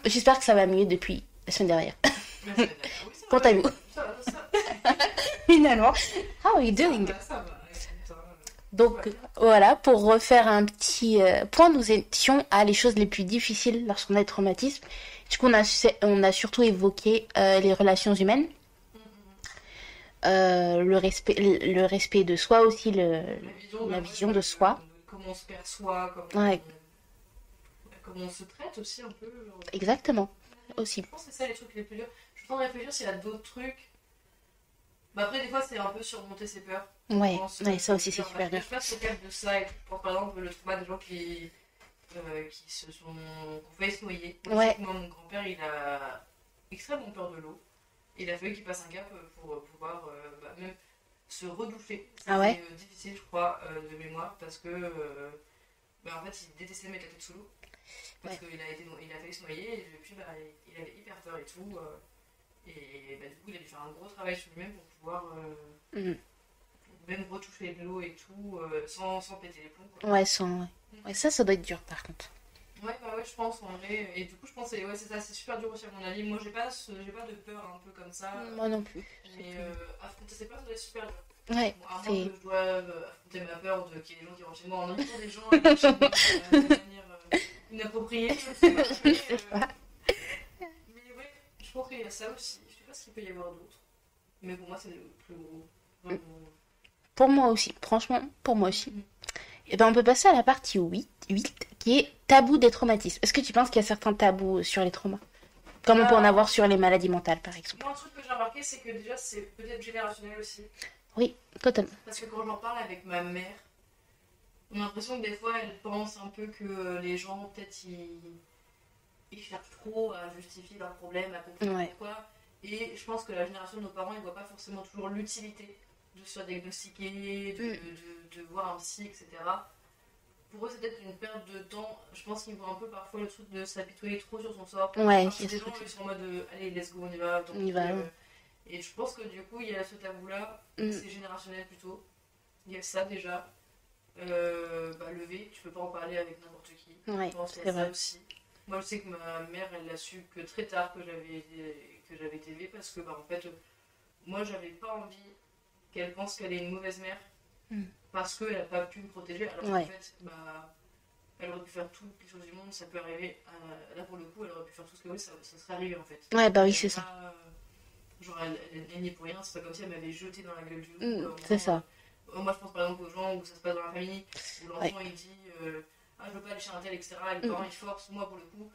J'espère que ça va mieux depuis la semaine dernière. Mais c'est d'accord. Oui, ça Quant va, à vous, ça va. finalement. How are you Ça doing? va, ça va. Écoute, Donc voilà, pour refaire un petit point, nous étions à les choses les plus difficiles lorsqu'on a des traumatismes. Du coup, on a surtout évoqué les relations humaines, le respect de soi aussi, la vision de soi. comment on se perçoit, comment, Ouais, comment on se traite aussi un peu. Genre. exactement, aussi. Je pense que c'est ça les trucs les plus durs. Je suis en train de réfléchir s'il y a d'autres trucs. Bah après, des fois, c'est un peu surmonter ses peurs. Ouais, Je pense, ouais, ça aussi c'est genre, super dur. je pense au cas de ça. Et je pense par exemple le trauma des gens qui se sont qu'on fait se noyer. Moi, je sais Ouais, que moi, mon grand-père, il a extrêmement peur de l'eau. Il a fallu qu'il passe un cap pour pouvoir même se redoucher. ah ouais, C'était difficile, je crois, de mémoire, parce que en fait, il détestait mettre la tête sous l'eau. Parce ouais. qu'il a failli se noyer, et depuis, il avait hyper peur et tout. Et du coup, il a dû faire un gros travail sur lui-même pour pouvoir Mhm. même retoucher de l'eau et tout, sans péter les plombs. Quoi. Ouais, ouais. Ouais, ça doit être dur par contre. Ouais, bah ouais, je pense en vrai. Et du coup, je pense que ouais, c'est ça, c'est super dur aussi à mon avis. Moi, j'ai pas de peur un peu comme ça. Moi non plus. Mais affronter ses peurs, ça doit être super dur. Ouais, Bon, à moins c'est... que je dois affronter ma peur qu'il y ait des gens qui rentrent chez moi en invitant des gens à chez moi de manière inappropriée, je sais pas. Mais ouais, je pense qu'il y a ça aussi. Je sais pas ce qu'il peut y avoir d'autre. Mais pour moi, c'est le plus gros. Vraiment. Pour moi aussi, franchement, pour moi aussi. Et ben on peut passer à la partie 8 qui est tabou des traumatismes. Est-ce que tu penses qu'il y a certains tabous sur les traumas? Comme on peut en avoir sur les maladies mentales, par exemple. Moi, un truc que j'ai remarqué, c'est que déjà, c'est peut-être générationnel aussi. Oui, totalement. Parce que quand j'en parle avec ma mère, on a l'impression que des fois, elle pense un peu que les gens, peut-être, ils cherchent trop à justifier leurs problèmes, à comprendre Ouais. pourquoi. Et je pense que la génération de nos parents, ils ne voient pas forcément toujours l'utilité de se faire diagnostiquer, de voir un psy, etc. Pour eux, c'est peut-être une perte de temps. Je pense qu'ils voient un peu parfois le truc de s'apitoyer trop sur son sort. Ouais, Parce il y que a des ce gens, truc. ils sont en mode allez, let's go, on y va. Donc, On y va. et je pense que du coup, il y a ce tabou-là, Mm. c'est générationnel plutôt. Il y a ça déjà. Lever, tu peux pas en parler avec n'importe qui. Ouais, Je pense qu'il y c'est a ça vrai. aussi. Moi, je sais que ma mère, elle l'a su que très tard que j'avais été élevée parce que, en fait, moi, j'avais pas envie qu'elle pense qu'elle est une mauvaise mère Mm. parce qu'elle a pas pu me protéger. Alors Ouais. qu'en fait, elle aurait pu faire toutes les choses du monde, ça peut arriver. Là, pour le coup, elle aurait pu faire tout ce qu'elle voulait, ça serait arrivé en fait. Ouais, bah oui, Elle c'est est ça. pas, genre, elle n'y est pour rien, c'est pas comme si elle m'avait jeté dans la gueule du loup. C'est ça. Moi, je pense par exemple aux gens où ça se passe dans la famille, où l'enfant Ouais. il dit je veux pas aller chez un tel, etc. Et les parents ils forcent. Moi, pour le coup,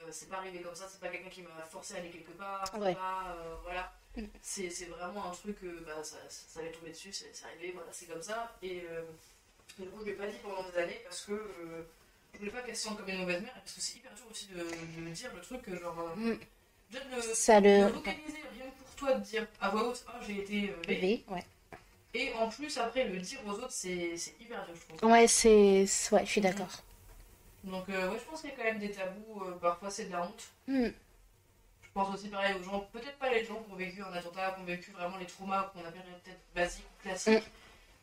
c'est pas arrivé comme ça, c'est pas quelqu'un qui m'a forcé à aller quelque part, c'est Ouais. pas. Voilà. Mm. C'est vraiment un truc, ça m'est tombé dessus, c'est arrivé, voilà, c'est comme ça. Et du coup, je l'ai pas dit pendant des années parce que je voulais pas qu'elle se sente comme une mauvaise mère, parce que c'est hyper dur aussi de dire le truc, genre. Mm. Déjà Ça de le... vocaliser rien que pour toi, de dire à voix haute, j'ai été V, ouais. et en plus, après, le dire aux autres, c'est hyper dur, je trouve. Ouais, ouais, je suis d'accord. Donc, ouais, je pense qu'il y a quand même des tabous. Parfois, c'est de la honte. Mm. Je pense aussi pareil aux gens, peut-être pas les gens qui ont vécu un attentat, qui ont vécu vraiment les traumas qu'on appelle peut-être basiques ou classiques.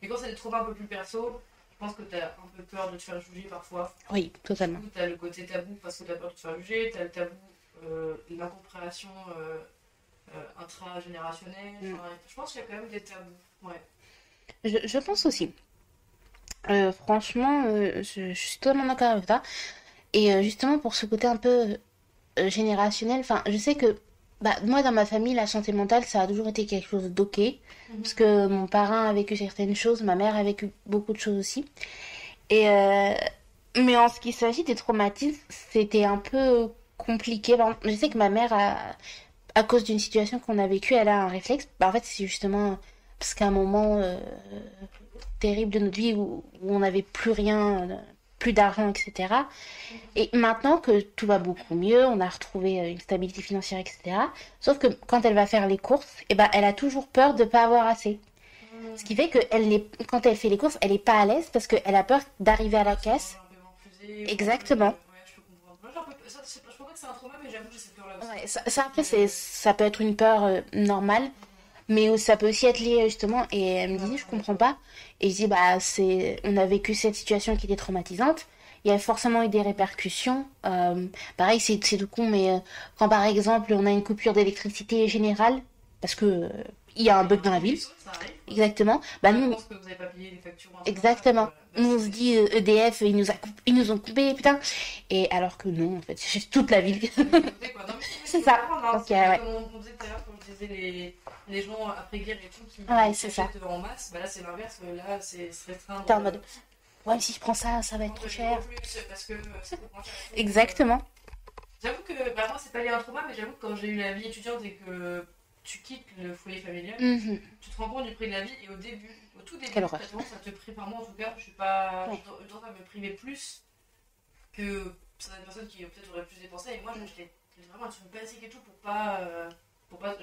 Mais quand c'est des traumas un peu plus perso, je pense que t'as un peu peur de te faire juger parfois. Oui, totalement. Du coup, t'as le côté tabou parce que t'as peur de te faire juger, t'as le tabou de l'incompréhension intragénérationnelle. Enfin, je pense qu'il y a quand même des tabous. Ouais. Je pense aussi. Franchement, je suis totalement d'accord avec toi. Et justement, pour ce côté un peu générationnel, enfin, je sais que moi, dans ma famille, la santé mentale, ça a toujours été quelque chose d'ok. Parce que mon parrain a vécu certaines choses, ma mère a vécu beaucoup de choses aussi. Et, mais en ce qui s'agit des traumatismes, c'était un peu compliqué. Par exemple, je sais que ma mère, à cause d'une situation qu'on a vécue, elle a un réflexe. En fait, c'est justement parce qu'à un moment terrible de notre vie où on n'avait plus rien, plus d'argent, etc. Et maintenant que tout va beaucoup mieux, on a retrouvé une stabilité financière, etc. Sauf que quand elle va faire les courses, elle a toujours peur de ne pas avoir assez. Ce qui fait que quand elle fait les courses, elle n'est pas à l'aise parce qu'elle a peur d'arriver à la caisse. Exactement. Ouais, je peux comprendre. Moi, je pense pas que c'est un trauma, mais j'avoue que j'ai cette peur-là aussi. Ouais, ça après, ça peut être une peur normale, mais ça peut aussi être lié justement. Et elle me dit, je comprends pas. Et je dis, on a vécu cette situation qui était traumatisante. il y a forcément eu des répercussions. Pareil, c'est tout con, mais quand par exemple on a une coupure d'électricité générale, parce que il y a un bug dans la ville, Ça arrive, quoi. exactement, Je bah nous, pense que vous n'avez pas payé les factures en ce moment-là, exactement. voilà. Là, Nous, on se dit EDF, ils nous ont coupé, putain. Et alors que non, en fait, c'est toute la ville. c'est de côté, quoi. Non, mais C'est je ça. comprends, hein, Donc, c'est ouais. comme on disait tout à l'heure, quand je disais les gens après-guerre et tout Ouais, qui c'est ça. achètent en masse, bah là c'est l'inverse, là c'est se restreindre. T'es en mode, ouais, si je prends ça, ça va être trop cher. Plus parce que ça coûte moins cher. Exactement. J'avoue que, bah, moi c'est pas lié à un trauma, mais j'avoue que quand j'ai eu la vie étudiante et que tu quittes le foyer familial, Mhm. tu te rends compte du prix de la vie et au début, au tout début, Quelle horreur. t'as tendance à te priver, enfin moi en tout cas, je suis pas, Ouais. j'ai tendance à me priver plus que certaines personnes qui peut-être auraient plus dépensé et moi j'achetais vraiment un truc basique et tout pour pas,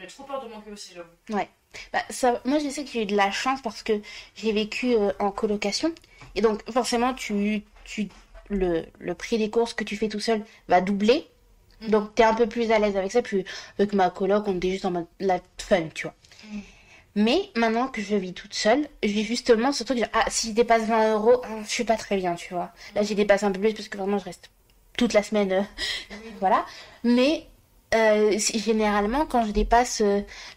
j'ai trop peur de manquer aussi, j'avoue. Ouais. Bah, ça, moi, je sais que j'ai eu de la chance parce que j'ai vécu en colocation. Et donc, forcément, le prix des courses que tu fais tout seul va doubler. Donc, t'es un peu plus à l'aise avec ça. Puis, avec ma coloc, on était juste en mode la fun, tu vois. Mhm. Mais maintenant que je vis toute seule, je vais justement ce truc de ah, si je dépasse 20 euros, je suis pas très bien, tu vois. Là, j'ai dépassé un peu plus parce que vraiment, je reste toute la semaine, Oui. voilà. Mais généralement, quand je dépasse,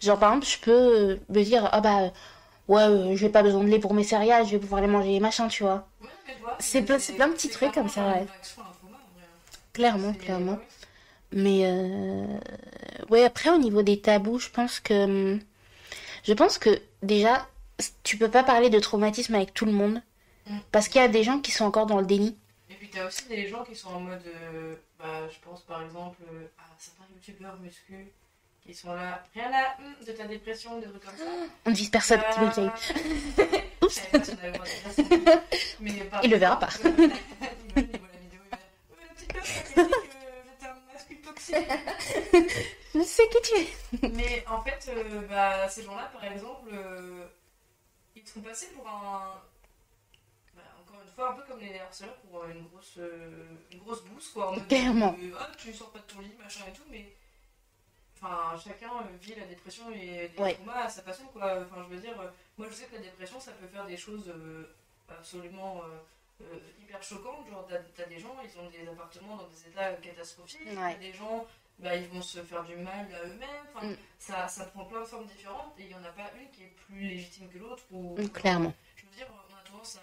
genre par exemple, je peux me dire ah bah ouais, j'ai pas besoin de lait pour mes céréales, je vais pouvoir les manger, machin, tu vois. Ouais, mais tu vois, C'est plein de petits trucs comme ça, clairement ouais. une réaction à un trauma, en vrai. Clairement, C'est, clairement. ouais, ouais. Mais ouais, après au niveau des tabous, je pense que déjà, tu peux pas parler de traumatisme avec tout le monde. Mm. Parce qu'il y a des gens qui sont encore dans le déni. Et puis t'as aussi des gens qui sont en mode, bah, je pense par exemple à certains youtubeurs muscu qui sont là, rien à de ta dépression, des trucs comme ça. On ne vise personne, Tim Kay. Je savais pas si on avait le droit de dire ça. Mais par Il le verra exemple, pas. il voit la vidéo, il va dire, la petite meuf qui a dit que j'étais un masculin toxique. Je sais qui tu es. Mais en fait, bah, ces gens-là, par exemple, ils te font passer pour un. Bah, encore une fois, un peu comme les harceleurs pour une grosse bouse, quoi. En mode, Clairement. ah, tu sors pas de ton lit, machin et tout, mais. Enfin, chacun vit la dépression et des Ouais. traumas à sa façon, quoi. Enfin, je veux dire, moi je sais que la dépression, ça peut faire des choses absolument hyper choquantes. Genre, t'as des gens, ils ont des appartements dans des états catastrophiques. Ouais. T'as des gens, bah, ils vont se faire du mal à eux-mêmes. Enfin, Mm. ça prend plein de formes différentes et il n'y en a pas une qui est plus légitime que l'autre. Clairement. Je veux dire, on a tendance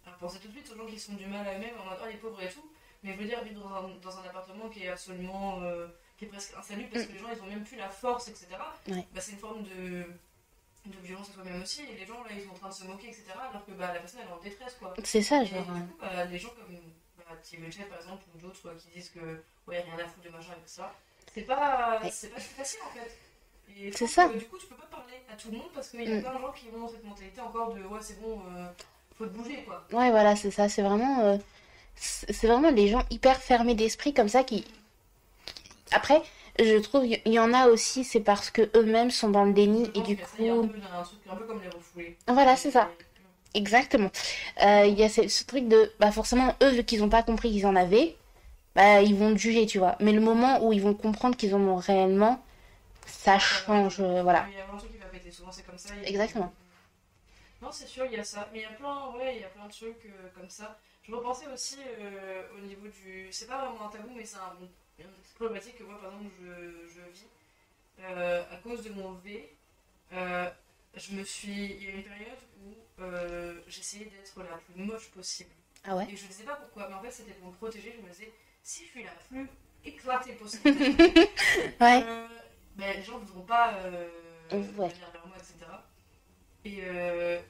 à penser tout de suite aux gens qui se font du mal à eux-mêmes en mode, oh, les pauvres et tout. Mais je veux dire, vivre dans un appartement qui est absolument. Qui est presque insalubre parce que les gens ils ont même plus la force, etc. Ouais. Bah, c'est une forme de violence à soi-même aussi. Et les gens là ils sont en train de se moquer, etc. Alors que bah, la personne elle est en détresse, quoi. C'est ça, Et genre. du coup, bah, les gens comme Tim Chet par exemple ou d'autres qui disent que ouais, rien à foutre de machin et tout ça, Ouais. c'est pas si facile en fait. Et je C'est pense ça. que, du coup, tu peux pas parler à tout le monde parce qu'il y a plein de gens qui ont cette mentalité encore de ouais, c'est bon, faut te bouger, quoi. Ouais, voilà, c'est ça. C'est vraiment les gens hyper fermés d'esprit comme ça qui. Après, je trouve il y en a aussi, c'est parce que eux-mêmes sont dans le déni Je et pense du qu'il y a ça, il y a coup. un truc un peu comme les refoulés. Voilà, c'est ça. Exactement. Il y a ce truc de. Bah, forcément, eux, vu qu'ils n'ont pas compris qu'ils en avaient, bah, ils vont te juger, tu vois. Mais le moment où ils vont comprendre qu'ils en ont réellement, ça change. Voilà. Il y a un truc qui va péter, souvent c'est comme ça. Exactement. Non, c'est sûr, il y a ça. Mais il y a plein, ouais, il y a plein de trucs comme ça. Je repensais aussi au niveau du. C'est pas vraiment un tabou, mais c'est une problématique que moi, par exemple, je vis. À cause de mon V, il y a eu une période où j'essayais d'être la plus moche possible. Ah ouais? Et je ne sais pas pourquoi, mais en fait, c'était pour me protéger. Je me disais, si je suis la plus éclatée possible, Ouais. ben, les gens ne voudront pas Ouais. venir vers moi, etc. Et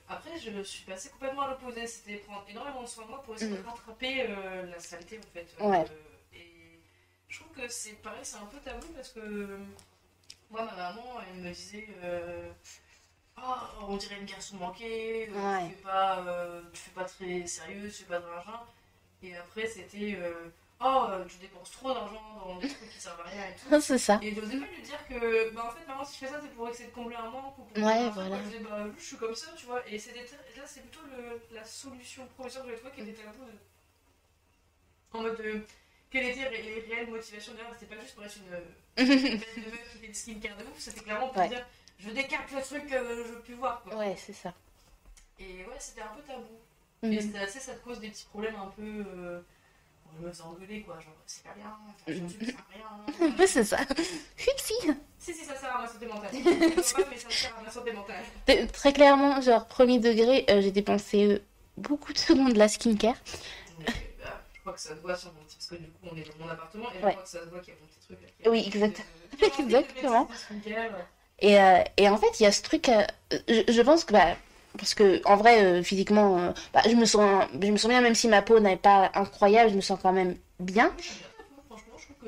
après, je suis passée complètement à l'opposé. C'était prendre énormément de soin de moi pour essayer de rattraper la saleté, en fait. Ouais. Et je trouve que c'est pareil, c'est un peu tabou parce que moi, ma maman, elle me disait oh, on dirait une garçon manqué, Ouais. tu fais pas très sérieux, tu fais pas de l'argent. Et après, c'était oh, tu dépenses trop d'argent dans des trucs qui servent à rien et tout. C'est ça. Et j'osais pas lui dire que, bah en fait, maman, si je fais ça, c'est pour essayer de combler un manque ou pour Ouais, faire un voilà. truc. Je disais, bah, je suis comme ça, tu vois. Et là, c'est plutôt la solution provisoire que j'avais trouvée qui était un peu en mode quelle était les réelles motivations derrière. C'était pas juste pour être une belle de meuf qui fait de skincare de ouf, c'était clairement pour Ouais. dire je décarte le truc que je veux plus voir, quoi. Ouais, c'est ça. Et ouais, c'était un peu tabou. Mhm. Et tu sais, ça te cause des petits problèmes un peu. je me faisais engueuler, quoi. Genre, c'est pas bien, faire Mm. un truc, ça sert à Un rien. peu, c'est ça. Upsi. Si, ça sert à ma santé mentale. Je ne sais pas, mais ça sert à ma santé mentale. Très clairement, genre, premier degré, j'ai dépensé beaucoup de secondes de la skincare. Mais je crois que ça se voit sur mon petit. Parce que du coup, on est dans mon appartement et je Ouais. crois que ça se voit qu'il y a mon petit truc là. Qui a Oui, exactement. de skincare. Et en fait, il y a ce truc, je pense que, bah, parce que en vrai, physiquement, bah, je me sens bien, même si ma peau n'est pas incroyable, je me sens quand même bien. Oui, j'aime bien ta peau, franchement, je trouve que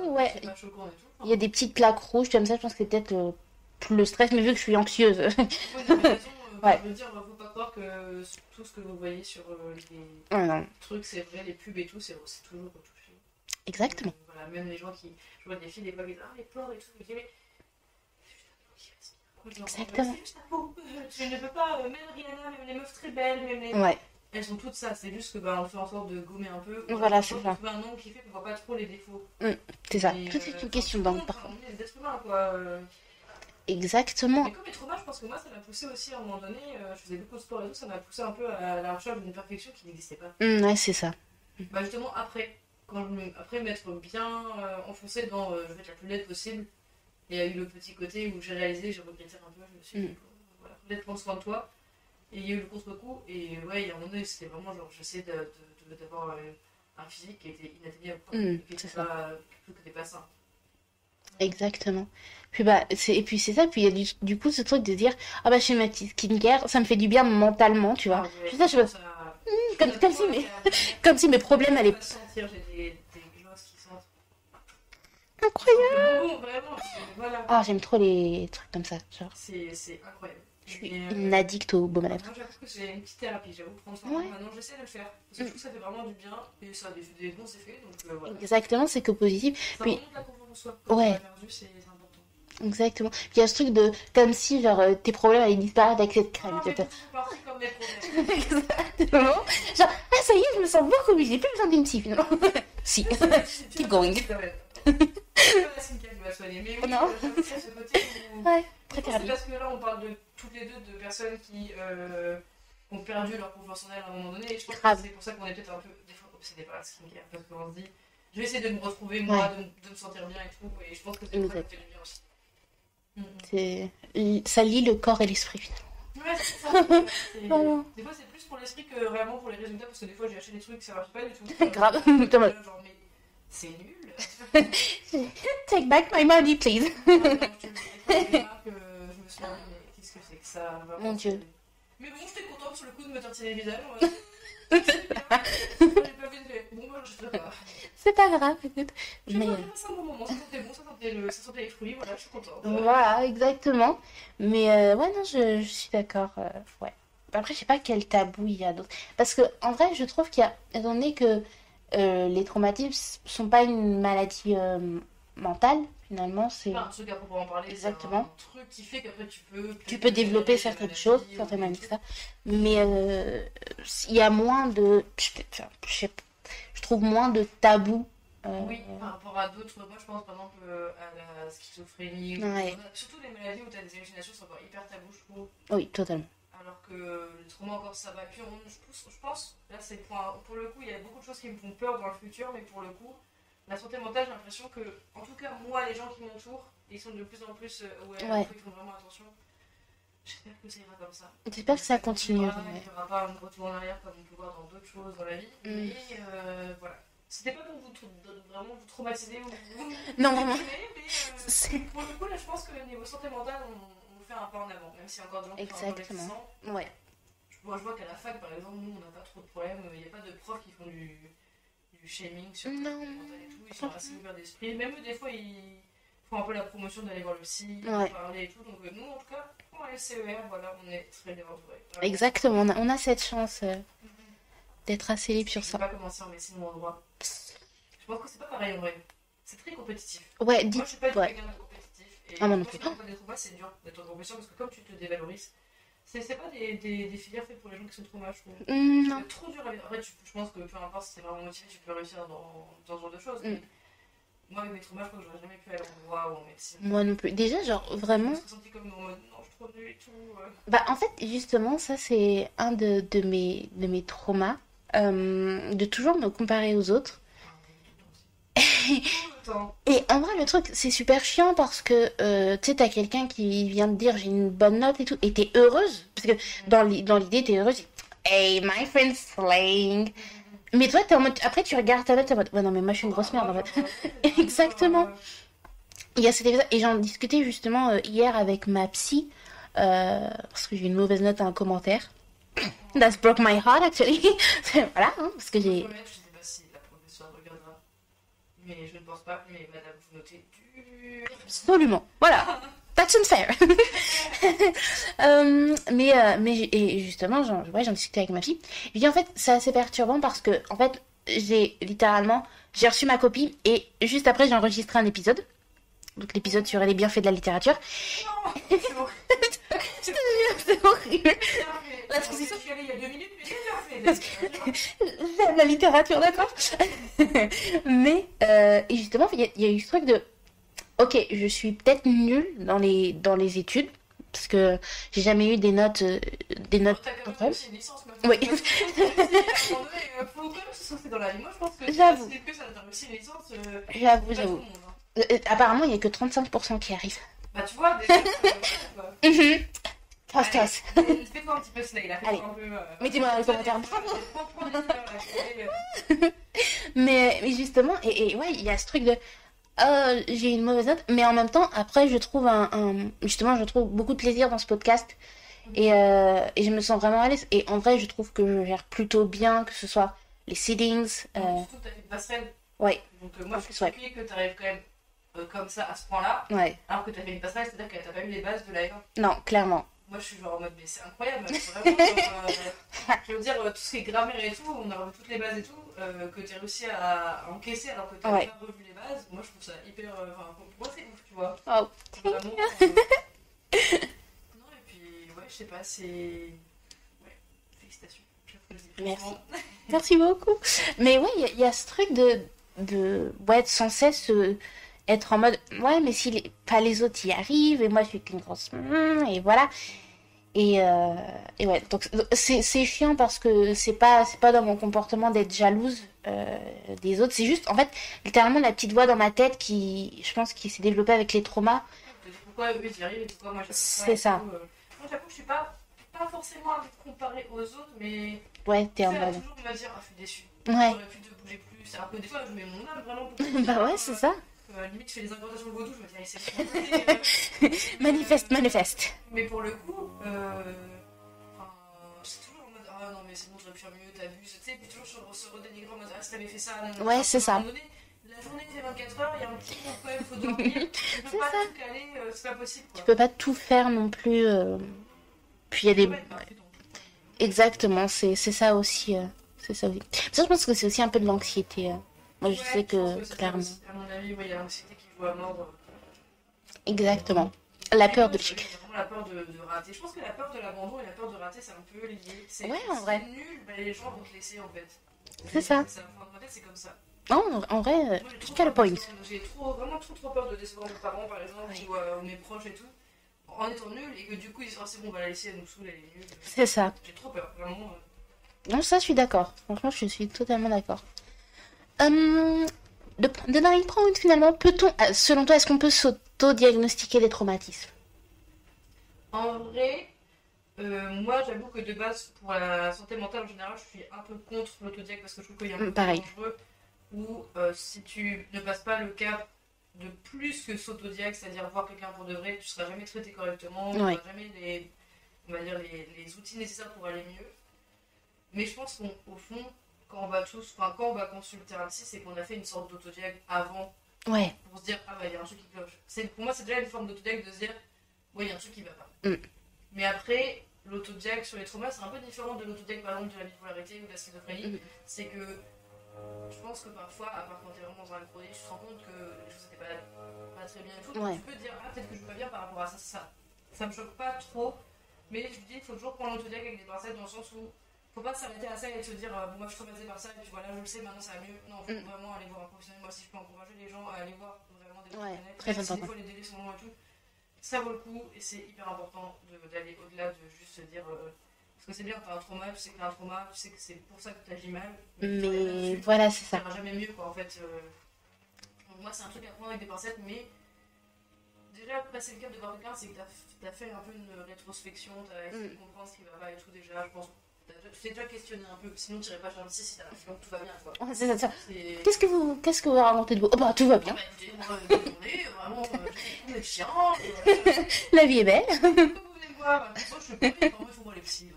Ouais, c'est pas choquant et tout. il y a des petites plaques rouges comme ça, je pense que c'est peut-être plus le stress, mais vu que je suis anxieuse. Oui, non, mais de toute façon, Ouais. je veux dire, faut pas croire que tout ce que vous voyez sur les Ouais, non, trucs, c'est vrai, les pubs et tout, c'est toujours retouché. exactement. Voilà, même les gens qui. Je vois des filles, des fois, qui disent ah, les pores et tout. Je me dis, mais Exactement. c'est juste ta peau. Tu ne peux pas, même Rihanna, même les meufs très belles, même les. Ouais, Elles sont toutes ça, c'est juste que bah, on fait en sorte de gommer un peu. voilà, On c'est fait ça. trouver un nom qui fait qu'on voit pas trop les défauts. C'est ça. Mais, Tout est une enfin, question tout le d'angle, monde, parfois. on est des êtres humains, quoi. Exactement. Mais comme les traumas, je pense que moi, ça m'a poussé aussi à un moment donné. Je faisais beaucoup de sport et tout, ça m'a poussé un peu à la recherche d'une perfection qui n'existait pas. Ouais, c'est ça. Bah, justement, après m'être bien enfoncée dans je vais être la plus laide possible, il y a eu le petit côté où j'ai réalisé, j'ai regretté un peu, je me suis dit, voilà, peut-être prendre soin de toi. Et il y a eu le contre-coup, et ouais, il y a un moment donné, c'était vraiment genre, j'essaie d'avoir un physique qui était inatteignable, quoi, qui C'est était ça. pas, qui était pas sain. Exactement. Puis bah, et puis c'est ça, puis il y a du coup ce truc de dire, ah bah je fais ma petite skincare, ça me fait du bien mentalement, tu vois. Ah ouais, Je sais, franchement, ça. comme si comme si mes problèmes allaient. Pas sentir, j'ai des glosses qui sentent. Incroyable. Le bonbon, vraiment, voilà. Ah, j'aime trop les trucs comme ça, genre. C'est incroyable. Je suis Mais, une addict au baume à lèvres. moi, j'avoue que c'est une petite thérapie, j'avoue, prendre soin de Ouais. moi. Maintenant, j'essaie de le faire. Parce que je trouve que ça fait vraiment du bien et ça a des bons effets. Donc voilà. Exactement, c'est que positif. Ça Puis, remonte la confiance en soi. Quand on ouais, l'a perdu, c'est important. exactement. Puis il y a ce truc de, comme si, genre, tes problèmes allaient disparaître avec cette crème. Ah, tu mais vois. tout fait partie comme mes problèmes. Exactement. Genre, ah, ça y est, je me sens beaucoup mieux, j'ai plus besoin d'une psy, finalement. Si. Keep going. C'est pas la skincare qui va soigner. Mais oui, Non. j'avoue qu'il y a ce côté où. Ouais, Je très pense que c'est thérapie. parce que là, on parle de toutes les deux de personnes qui ont perdu leur confiance en elles à un moment donné. Et je pense que Grave. c'est pour ça qu'on est peut-être un peu des fois obsédés par la skincare. Parce qu'on se dit, je vais essayer de me retrouver, moi, Ouais. de me sentir bien et tout. Et je pense que c'est pour ça que ça fait du bien aussi. Ça lie le corps et l'esprit, finalement. Ouais, c'est ça. Voilà. Des fois, c'est plus pour l'esprit que vraiment pour les résultats. Parce que des fois, j'ai acheté des trucs, ça marche pas du tout. Grave. Genre, mais c'est nul. Take back my money, please. Non, je te le dis, des fois, je me suis dit, mais qu'est-ce que c'est que ça vraiment, Mon Dieu. Mais bon, j'étais contente sur le coup de me tartiner les visages. C'est bien. J'ai pas vu de. Bon, bah, je sais pas. C'est pas grave, écoute. J'ai Mais, passé un bon moment, ça sentait bon, ça sentait les fruits, voilà, je suis contente. voilà, exactement. Mais ouais, non, je suis d'accord. Ouais. Après, je sais pas quel tabou il y a d'autre. Parce que, en vrai, je trouve qu'il y a, étant donné que les traumatismes sont pas une maladie mentale, finalement, c'est. C'est pas un truc à proprement parler, Exactement. c'est un truc qui fait qu'après Tu peux développer certaines choses, certaines maladies, ça. Mais il y a moins de. Enfin, je trouve moins de tabous. Oui, par rapport à d'autres, moi je pense par exemple à la schizophrénie, Ouais. surtout les maladies où tu as des hallucinations, c'est encore hyper tabou, je trouve. Oui, totalement. Alors que le trauma encore ça va. Puis je pense, là c'est pour le coup, il y a beaucoup de choses qui me font peur dans le futur, mais pour le coup, la santé mentale, j'ai l'impression que, en tout cas moi, les gens qui m'entourent, ils sont de plus en plus Ouais. ils font vraiment attention. J'espère que ça ira comme ça. J'espère que ça continue. Il n'y aura pas un retour en arrière comme on peut voir dans d'autres choses dans la vie. Mais voilà. C'était pas pour vraiment vous traumatiser ou vous Non, vraiment. déprimer, mais pour le coup, là, je pense que niveau santé mentale, on fait un pas en avant, même s'il y a encore des gens qui sont un peu Exactement. réticents. Ouais. Je vois qu'à la fac, par exemple, nous, on n'a pas trop de problèmes. Il n'y a pas de profs qui font du shaming sur Non. la santé mentale et tout. Ils sont assez ouverts d'esprit. Même eux, des fois, ils font un peu la promotion d'aller voir le psy, Ouais. de parler et tout. Donc, nous, en tout cas, pour la SCER, voilà, on est très bien entourés. Vraiment. Exactement. On a cette chance d'être assez libre sur Je ça. n'ai pas commencé en médecine ou en droit. Je pense que c'est pas pareil en vrai. C'est très compétitif. Ouais, Moi, je suis pas du tout ouais. quelqu'un de compétitif. Et Ah, moi non quand plus. tu as des traumas, c'est dur d'être en compétition parce que comme tu te dévalorises, c'est pas des filières faites pour les gens qui sont traumas, je trouve. Non. C'est trop dur à vivre. Après, je pense que peu importe si t'es vraiment motivé, tu peux réussir dans ce genre de choses. Mm. Mais moi, avec mes traumas, je crois que j'aurais jamais pu aller en droit ou en médecine. Moi non plus. Déjà, genre, Je vraiment. me suis sentie comme en mode non, je suis trop nulle et tout. Bah, en fait, justement, ça, c'est un de mes traumas. de toujours me comparer aux autres. Tout le temps. Et en vrai, le truc, c'est super chiant parce que, tu sais, t'as quelqu'un qui vient te dire j'ai une bonne note et tout, et t'es heureuse. Parce que dans l'idée, t'es heureuse. Hey, my friend's slaying. Mais toi, t'es en mode. Après, tu regardes ta note, t'es en mode. Ouais, non, mais moi, je suis une grosse merde en fait. Exactement. Il y a cet épisode, et j'en discutais justement hier avec ma psy, parce que j'ai eu une mauvaise note à un commentaire. That's broke my heart, actually. Voilà, hein, parce que j'ai. Je ne sais pas si la professeure regardera, mais je ne pense pas. Mais madame, vous notez dur. Absolument. Voilà. That's unfair. Et justement, j'en discutais avec ma fille. Je dis en fait, c'est assez perturbant parce que, en fait, j'ai reçu ma copie et juste après, j'ai enregistré un épisode. Donc l'épisode sur les bienfaits de la littérature. Non, c'est horrible. C'est horrible. La transition. Je suis allée il y a 2 minutes, mais c'est bien fait. La littérature, d'accord. Et justement, il y a eu ce truc de, ok, je suis peut-être nulle dans les études, parce que j'ai jamais eu des notes T'as quand même incroyables. aussi une licence maintenant. Oui. Faut quand même se saucer dans la vie. Moi, je pense que J'avoue. c'est que ça t'a réussi une licence. J'avoue, Pas tout le j'avoue. monde. Hein. Apparemment, il y a que 35% qui arrivent. Bah, tu vois, déjà, quoi. Toss, toss. Allez, fais-toi un petit peu slay là. Allez. Fais-toi un peu. Mettez-moi dans les commentaires. Prends des fleurs, là. Mais justement, et ouais, il y a ce truc de, j'ai une mauvaise note, mais en même temps, après, je trouve justement, je trouve beaucoup de plaisir dans ce podcast. Et je me sens vraiment à l'aise. Et en vrai, je trouve que je gère plutôt bien, que ce soit les seedings. Surtout que t'as fait une passerelle. Ouais, Donc, moi, en je suis plus, ouais. surpris que t'arrives quand même comme ça à ce point-là. Ouais. Alors que t'as fait une passerelle, c'est-à-dire que t'as pas eu les bases de la F1. Non, clairement. Moi, je suis genre en mode, mais c'est incroyable. Vraiment, je veux dire, tout ce qui est grammaire et tout, on a revu toutes les bases et tout, que t'aies réussi à encaisser alors que t'as Ouais. pas revu les bases. Moi, je trouve ça hyper. Enfin, pour moi, c'est ouf, tu vois. Oh. Vraiment. Non, et puis, ouais, je sais pas, c'est. Ouais, félicitations. J'applaudis. Merci. Franchement. Merci beaucoup. Mais ouais, il y a ce truc ouais, de sans cesse être en mode, ouais, mais si pas les autres y arrivent, et moi je suis qu'une grosse, et voilà. Et ouais, donc c'est chiant parce que c'est pas dans mon comportement d'être jalouse des autres. C'est juste, en fait, littéralement la petite voix dans ma tête qui, je pense, qui s'est développée avec les traumas. De dire pourquoi eux ils y arrivent et pourquoi moi j'arrive pas. C'est Et ça. tout, Moi, j'avoue que je suis pas forcément à me comparer aux autres, mais. Ouais, t'es Tu en sais, à mode. toujours me dire, ah, je suis déçue. Ouais. J'aurais pu te bouger plus. C'est un peu des fois, je mets mon âme vraiment pour. Bah ouais, c'est ça. Limite, je fais des incantations de vaudou, je me dis, allez, c'est bon. Manifeste, manifeste. Mais pour le coup, c'est toujours en mode, ah non, mais c'est bon, j'aurais pu faire mieux, t'abuses, tu sais, puis toujours sur se redénigrer en mode, ah, si t'avais fait ça, non, non, Ouais, non. c'est ça. À un moment donné, la journée fait 24 heures, il y a un petit moment quand même, faut dormir. Tu peux C'est pas ça. tout caler, c'est pas possible, quoi. Tu peux pas tout faire non plus. Puis il y a des. Ouais, bah, putain. Exactement, c'est ça aussi. C'est ça aussi. Ça, je pense que c'est aussi un peu de l'anxiété. Moi, je Ouais, sais je pense que, c'est clairement. aussi. À mon avis, ouais, il y a l'anxiété qui joue à mort. Exactement. La peur de Il y l'échec. a vraiment la peur de rater. Je pense que la peur de l'abandon et la peur de rater, c'est un peu lié. Ouais, en si vrai. c'est nul, bah, les gens vont te laisser en fait. C'est ça. Enfin, dans ma tête, c'est comme ça. Non, en vrai, Moi, j'ai trop quel peur de point. décevoir- J'ai vraiment trop peur de décevoir mes parents, par exemple, Oui. ou mes proches et tout, en étant nul et que du coup ils disent, ah, c'est bon, on va la laisser, elle nous saoule, elle est nulle. C'est ça. J'ai trop peur, vraiment. Non, ça, je suis d'accord. Franchement, je suis totalement d'accord. De dernier point, finalement, selon toi, est-ce qu'on peut s'auto-diagnostiquer des traumatismes? En vrai, moi j'avoue que de base, pour la santé mentale en général, je suis un peu contre l'autodiag parce que je trouve qu'il y a un peu Pareil. dangereux où si tu ne passes pas le cap de plus que s'autodiag, c'est-à-dire voir quelqu'un pour de vrai, tu seras jamais traité correctement, tu Ouais. n'auras jamais on va dire les outils nécessaires pour aller mieux. Mais je pense qu'au fond, quand on va consulter un psy, c'est qu'on a fait une sorte d'autodiag avant Ouais. pour se dire, ah bah il y a un truc qui cloche. Pour moi, c'est déjà une forme d'autodiag de se dire, ouais, il y a un truc qui va pas. Mm. Mais après, l'autodiag sur les traumas, c'est un peu différent de l'autodiag par exemple de la bipolarité ou de la schizophrénie. Mm. C'est que je pense que parfois, à part quand t'es vraiment dans un gros tu te rends compte que les choses n'étaient pas très bien et tout. Donc Ouais. tu peux te dire, ah peut-être que je vais pas bien par rapport à ça. Ça me choque pas trop. Mais je me dis, il faut toujours prendre l'autodiag avec des pincettes dans le sens où faut pas s'arrêter à ça et se dire, bon, moi je suis traumatisée par ça et puis voilà, je le sais, maintenant ça va mieux. Non, faut vraiment aller voir un professionnel. Moi, si je peux encourager les gens à aller voir vraiment des Ouais, professionnels, très même si des important. fois les délais sont longs et tout, ça vaut le coup et c'est hyper important d'aller au-delà de juste se dire Parce que c'est bien, t'as un trauma, tu sais que t'as un trauma, tu sais que c'est pour ça que t'agis mal. Mais voilà, c'est Ça ça. ira jamais mieux, quoi, en fait. Donc moi, c'est un truc à prendre avec des pincettes, mais déjà, passer le cap de voir quelqu'un, c'est que t'as fait un peu une rétrospection, t'as essayé de comprendre ce qui va pas et tout, déjà, je pense. Tu t'es déjà questionné un peu, sinon tu irais pas chez un psy si t'as l'impression que tout va bien, quoi. Ouais, c'est ça. C'est... Qu'est-ce que vous racontez de vous? Oh bah tout va Bon, bien. bah, écoutez, moi, bonne journée, vraiment, j'ai des chiens, La vie est belle. comme vous venez me voir, moi, je suis pas, mais vraiment, il faut voir les psys.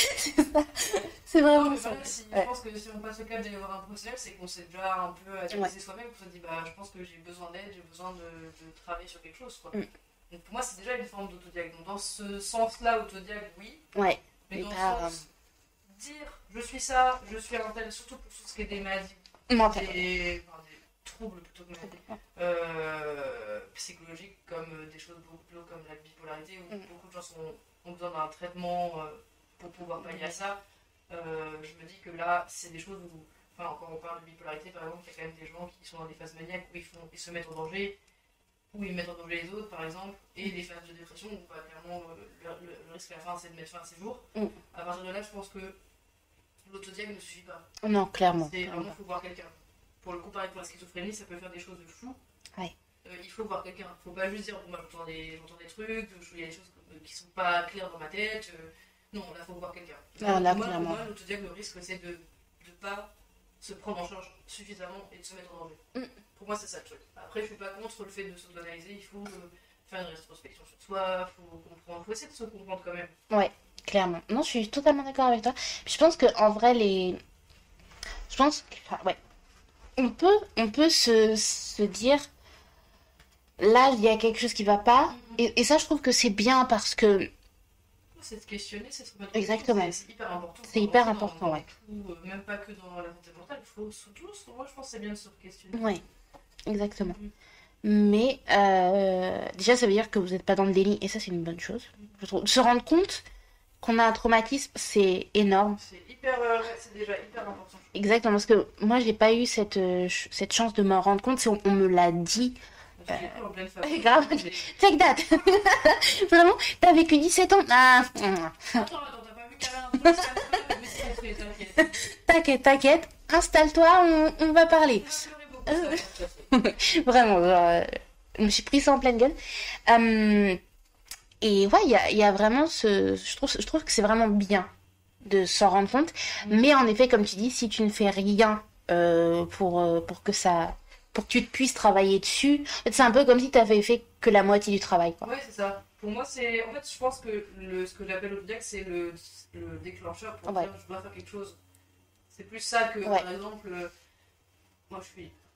C'est ça. C'est Non, vraiment mais ça. voilà, si, je Ouais. pense que si on passe le cap d'aller voir un professionnel, c'est qu'on s'est déjà un peu analysé soi-même, qu'on se dit, bah, je pense que j'ai besoin d'aide, j'ai besoin de travailler sur quelque chose, quoi. Donc pour moi, c'est déjà une forme d'autodiag. Donc dans ce sens-là, autodiag, oui, Ouais. mais Mais dans pas le sens dire, je suis ça, je suis un tel, surtout pour tout ce qui est des maladies, mental. des troubles plutôt que maladies, psychologiques, comme des choses beaucoup plus comme la bipolarité, où beaucoup de gens ont besoin d'un traitement pour pouvoir pallier à ça. Je me dis que là, c'est des choses où, enfin, quand on parle de bipolarité, par exemple, il y a quand même des gens qui sont dans des phases maniaques où ils se mettent en danger, où ils mettent en danger les autres, par exemple, et des phases de dépression où, bah, clairement, le risque à la fin, c'est de mettre fin à ses jours. À partir de là, je pense que l'autodiag ne suffit pas. Non, clairement. C'est vraiment, il faut voir quelqu'un. Pour le coup, pareil, pour la schizophrénie, ça peut faire des choses de fou. Ouais. Il faut voir quelqu'un. Faut pas juste dire, bon, bah, j'entends des trucs, il y a des choses qui sont pas claires dans ma tête. Non, là, faut voir quelqu'un. Ah, là, pour clairement. moi, l'autodiag, le risque, c'est de pas se prendre en charge suffisamment et de se mettre en danger. Pour moi, c'est ça le truc. Après, je suis pas contre le fait de s'auto-analyser. Il faut faire une rétrospection sur soi, faut comprendre, faut essayer de se comprendre quand même. Ouais, clairement. Non, je suis totalement d'accord avec toi. Puis je pense que en vrai, je pense que, enfin, ouais, on peut se dire, là, il y a quelque chose qui va pas. Et ça, je trouve que c'est bien parce que, C'est de questionner, c'est de se remettre en exactement, question, c'est hyper important. c'est hyper important, ouais. Tout, même pas que dans la santé mentale, il faut surtout, moi je pense que c'est bien de se questionner. Ouais, exactement. Mais déjà, ça veut dire que vous n'êtes pas dans le déni, et ça, c'est une bonne chose. Je trouve. Se rendre compte qu'on a un traumatisme, c'est énorme. C'est hyper, c'est déjà hyper important. Exactement, parce que moi, j'ai pas eu cette chance de m'en rendre compte. On me l'a dit. Je l'ai pris en pleine phase. Grave, take that. Vraiment, t'as vécu 17 ans. Ah. Attends, t'as pas vu qu'il y avait un truc, mais c'est compris, t'inquiète. T'inquiète, installe-toi, on va parler. Tu vas pleurer beaucoup, ça. Vraiment, genre, je me suis pris ça en pleine gueule. Et ouais, il y a vraiment je trouve que c'est vraiment bien de s'en rendre compte. Mais en effet, comme tu dis, si tu ne fais rien pour que tu puisses travailler dessus, en fait, c'est un peu comme si tu avais fait que la moitié du travail, quoi. Ouais, c'est ça. Pour moi, c'est. En fait, je pense que ce que j'appelle l'autodiag, c'est le déclencheur pour dire je dois faire quelque chose. C'est plus ça que, par exemple, moi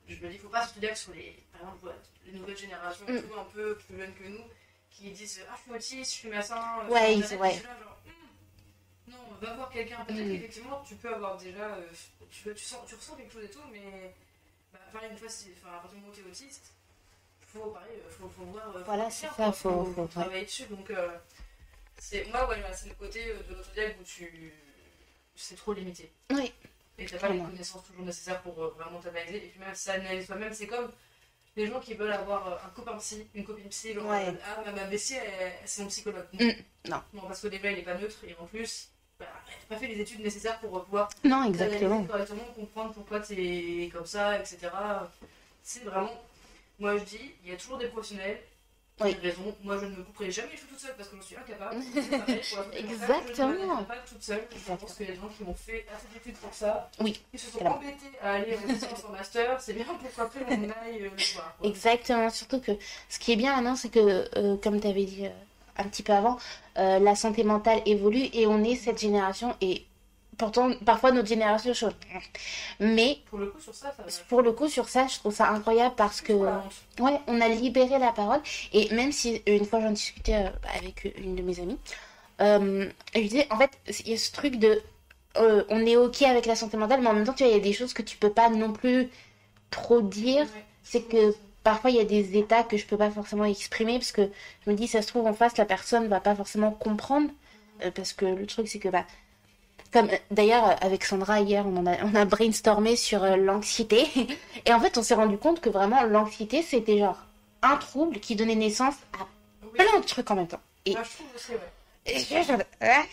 je me dis, faut pas s'autodiag sur par exemple, les nouvelles générations, tout un peu plus jeunes que nous, qui disent ah, je suis autiste, je suis machin. Ouais, c'est ouais. genre, non, va voir quelqu'un. Peut-être qu'effectivement, tu peux avoir déjà. Tu ressens quelque chose et tout, mais. Bah, pareil, une fois, à partir du moment où tu es autiste, faut voir. Voilà, c'est ça, faut travailler dessus. Donc, moi, ouais, c'est le côté de l'autodiag où c'est trop limité. Oui. Et t'as pas les connaissances toujours nécessaires pour vraiment t'analyser. Et puis même s'analyser soi-même, c'est comme les gens qui veulent avoir un copain psy, une copine psy, genre ah ma bestie c'est mon psychologue. Non. Non, parce que déjà il est pas neutre et en plus t'as pas fait les études nécessaires pour pouvoir non, exactement. correctement, comprendre pourquoi t'es comme ça, etc. C'est vraiment, moi je dis, il y a toujours des professionnels. Oui. Raison. Moi, je ne me couperai jamais les cheveux toute seule parce que j'en suis incapable. Exactement. Je ne me pas toute seule. Je pense qu'il y a des gens qui m'ont fait assez d'études pour ça. Oui. Ils se sont embêtés à aller en master. C'est bien pour qu'après on aille le voir. Quoi. Exactement. Surtout que ce qui est bien maintenant, c'est que, comme tu avais dit un petit peu avant, la santé mentale évolue et on est cette génération et pourtant, parfois notre génération chose. Mais pour le coup sur ça, je trouve ça incroyable parce que ouais, on a libéré la parole et même si une fois j'en discutais avec une de mes amies, je disais en fait il y a ce truc de on est ok avec la santé mentale, mais en même temps tu vois il y a des choses que tu peux pas non plus trop dire. Ouais, c'est que parfois il y a des états que je peux pas forcément exprimer parce que je me dis ça se trouve en face la personne va pas forcément comprendre parce que le truc c'est que bah comme d'ailleurs avec Sandra hier on a brainstormé sur l'anxiété et en fait on s'est rendu compte que vraiment l'anxiété c'était genre un trouble qui donnait naissance à plein de trucs en même temps. Et, moi, je trouve aussi, ouais. Et ah.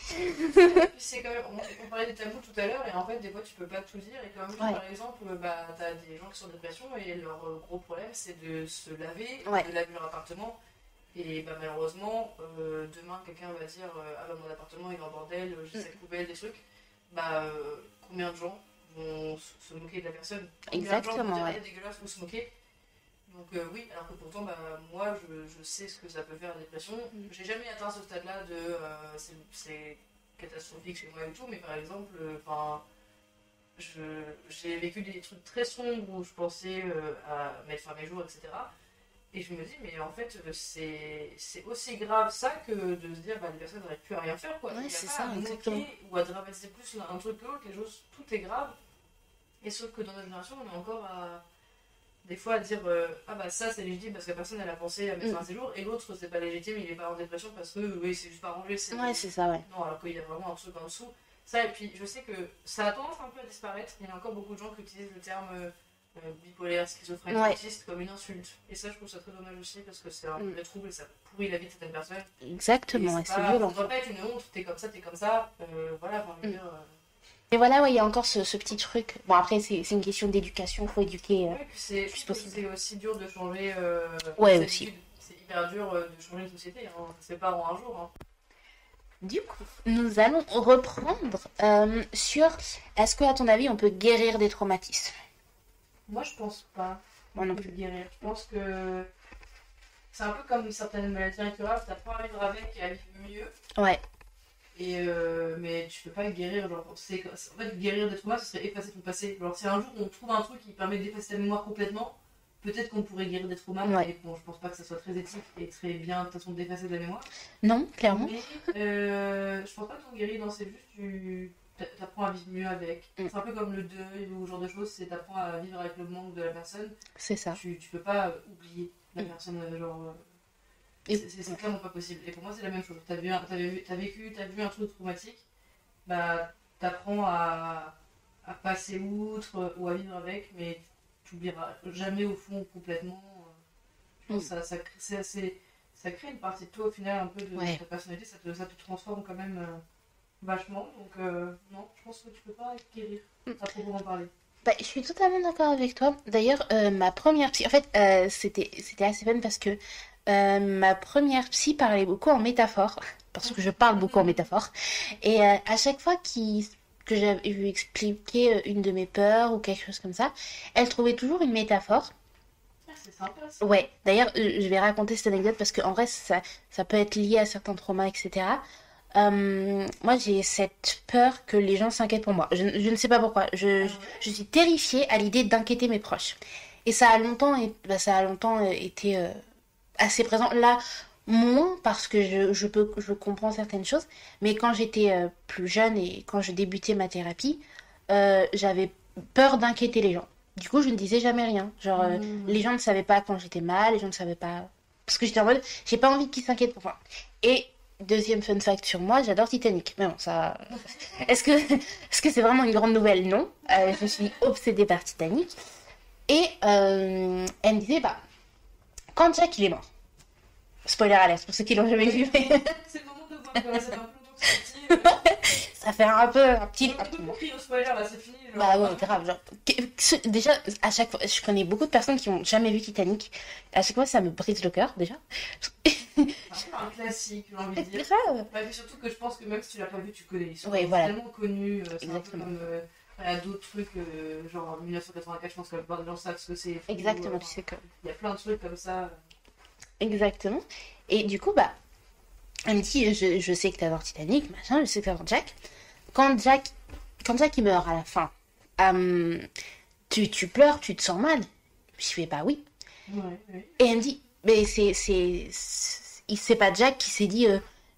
Puis c'est quand même, on parlait des tabous tout à l'heure, et en fait, des fois, tu peux pas tout dire. Et comme Ouais. par exemple, bah, t'as des gens qui sont en dépression, et leur gros problème, c'est de se laver, Ouais. de laver leur appartement. Et bah, malheureusement, demain, quelqu'un va dire ah bah, mon appartement il est en bordel, j'ai cette poubelle, des trucs. Bah, combien de gens vont se moquer de la personne? Combien de gens vont Exactement, dire ouais. ah, dégueulasse ou se moquer? Donc oui, alors que pourtant, bah, moi, je sais ce que ça peut faire la dépression. J'ai jamais atteint ce stade-là de c'est catastrophique chez moi et tout, mais par exemple, enfin, j'ai vécu des trucs très sombres où je pensais à mettre fin à mes jours, etc. Et je me dis, mais en fait, c'est aussi grave ça que de se dire, bah, les personnes n'arrivent plus à rien faire, quoi. Il Ouais, n'y a c'est pas ça, à exactement. moquer ou à dramatiser plus un truc que l'autre, les choses, tout est grave. Et sauf que dans notre génération, on est encore à des fois à dire ah bah ça c'est légitime parce que la personne elle a pensé à mettre fin à ses jours et l'autre c'est pas légitime, il est pas en dépression parce que oui c'est juste pas rangé, c'est Ouais, c'est ça, ouais. non, alors qu'il y a vraiment un truc en dessous. Ça, et puis je sais que ça a tendance un peu à disparaître. Il y a encore beaucoup de gens qui utilisent le terme bipolaire, schizophrène, Ouais. autiste comme une insulte. Et ça je trouve ça très dommage aussi parce que c'est un vrai trouble et ça pourrit la vie de certaines personnes. Et Exactement, ouais, c'est c'est pas, violent. ça doit pas être une honte, t'es comme ça, voilà, enfin, je veux dire, Et voilà, ouais, il y a encore ce petit truc. Bon, après, c'est une question d'éducation, faut éduquer ouais, puis c'est, je plus trouve que possible. c'est aussi dur de changer Ouais, des aussi. habitudes. C'est hyper dur de changer une société, hein. Ça se fait pas en un jour, hein. Du coup, nous allons reprendre sur est-ce que, à ton avis, on peut guérir des traumatismes? Moi, je pense pas Moi non qu'on peut plus. le guérir. Je pense que c'est un peu comme certaines maladies incurables, t'apprends à vivre avec et à vivre mieux. Ouais, Et mais tu peux pas le guérir. Genre, en fait, guérir des traumas, ce serait effacer ton passé. Genre, si un jour on trouve un truc qui permet d'effacer ta mémoire complètement, peut-être qu'on pourrait guérir des traumas. ouais. Mais bon, je pense pas que ça soit très éthique et très bien de façon d'effacer de la mémoire. Non, clairement. Mais je pense pas que ton guéris, non, c'est juste tu t'apprends à vivre mieux avec. C'est un peu comme le deuil ou ce genre de choses, c'est t'apprends à vivre avec le manque de la personne. C'est ça. Tu peux pas oublier la personne, genre. Et- C'est clairement pas possible. Et pour moi, c'est la même chose. T'as vu un truc traumatique, bah t'apprends à passer outre ou à vivre avec, mais t'oublieras jamais au fond complètement. Je pense que ça crée une partie de toi au final, un peu de Ouais. ta personnalité, ça te transforme quand même vachement. Donc, non, je pense que tu peux pas guérir à proprement parler. Bah, je suis totalement d'accord avec toi. D'ailleurs, ma première psy, en fait, c'était assez fun parce que ma première psy parlait beaucoup en métaphore, parce que je parle beaucoup en métaphore. Et à chaque fois que j'avais vu expliquer une de mes peurs ou quelque chose comme ça, elle trouvait toujours une métaphore. Ah, c'est sympa ça. Ouais, d'ailleurs, je vais raconter cette anecdote parce qu'en vrai, ça peut être lié à certains traumas, etc. Moi, j'ai cette peur que les gens s'inquiètent pour moi. Je ne sais pas pourquoi. Ah ouais? Je suis terrifiée à l'idée d'inquiéter mes proches. Et ça a longtemps, ça a longtemps été assez présent. Là, moins parce que je comprends certaines choses. Mais quand j'étais plus jeune et quand je débutais ma thérapie, j'avais peur d'inquiéter les gens. Du coup, je ne disais jamais rien. Genre, les gens ne savaient pas quand j'étais mal, les gens ne savaient pas. Parce que j'étais en mode, j'ai pas envie qu'ils s'inquiètent pour moi. Et deuxième fun fact sur moi, j'adore Titanic. Mais bon, ça. Est-ce que c'est vraiment une grande nouvelle? Non. Je suis obsédée par Titanic. Et elle me disait, bah, quand Jack il est mort. Spoiler alert pour ceux qui l'ont jamais vu, mais C'est le moment de voir que ça fait un peu longtemps que c'est sorti. ça fait un peu un petit. On peut crier au spoiler là, c'est fini. Genre. Bah ouais, grave. Genre, déjà, à chaque fois, je connais beaucoup de personnes qui ont jamais vu Titanic. À chaque fois, ça me brise le cœur, déjà. C'est un classique, j'ai envie de dire. Grave. Bah, puis surtout que je pense que même si tu l'as pas vu, tu connais l'histoire. Ouais, C'est voilà. tellement connu. C'est un peu Exactement. comme il y a d'autres trucs, genre 1984, je pense que la plupart des gens savent ce que c'est. Exactement, tu sais que. Il y a plein de trucs comme ça. Exactement. Et du coup, bah, elle me dit, je sais que t'adores Titanic, machin, je sais que t'adores Jack. Quand Jack, quand Jack il meurt à la fin, tu pleures, tu te sens mal. Je fais, bah oui. Ouais, ouais. Et elle me dit, mais c'est pas Jack qui s'est dit,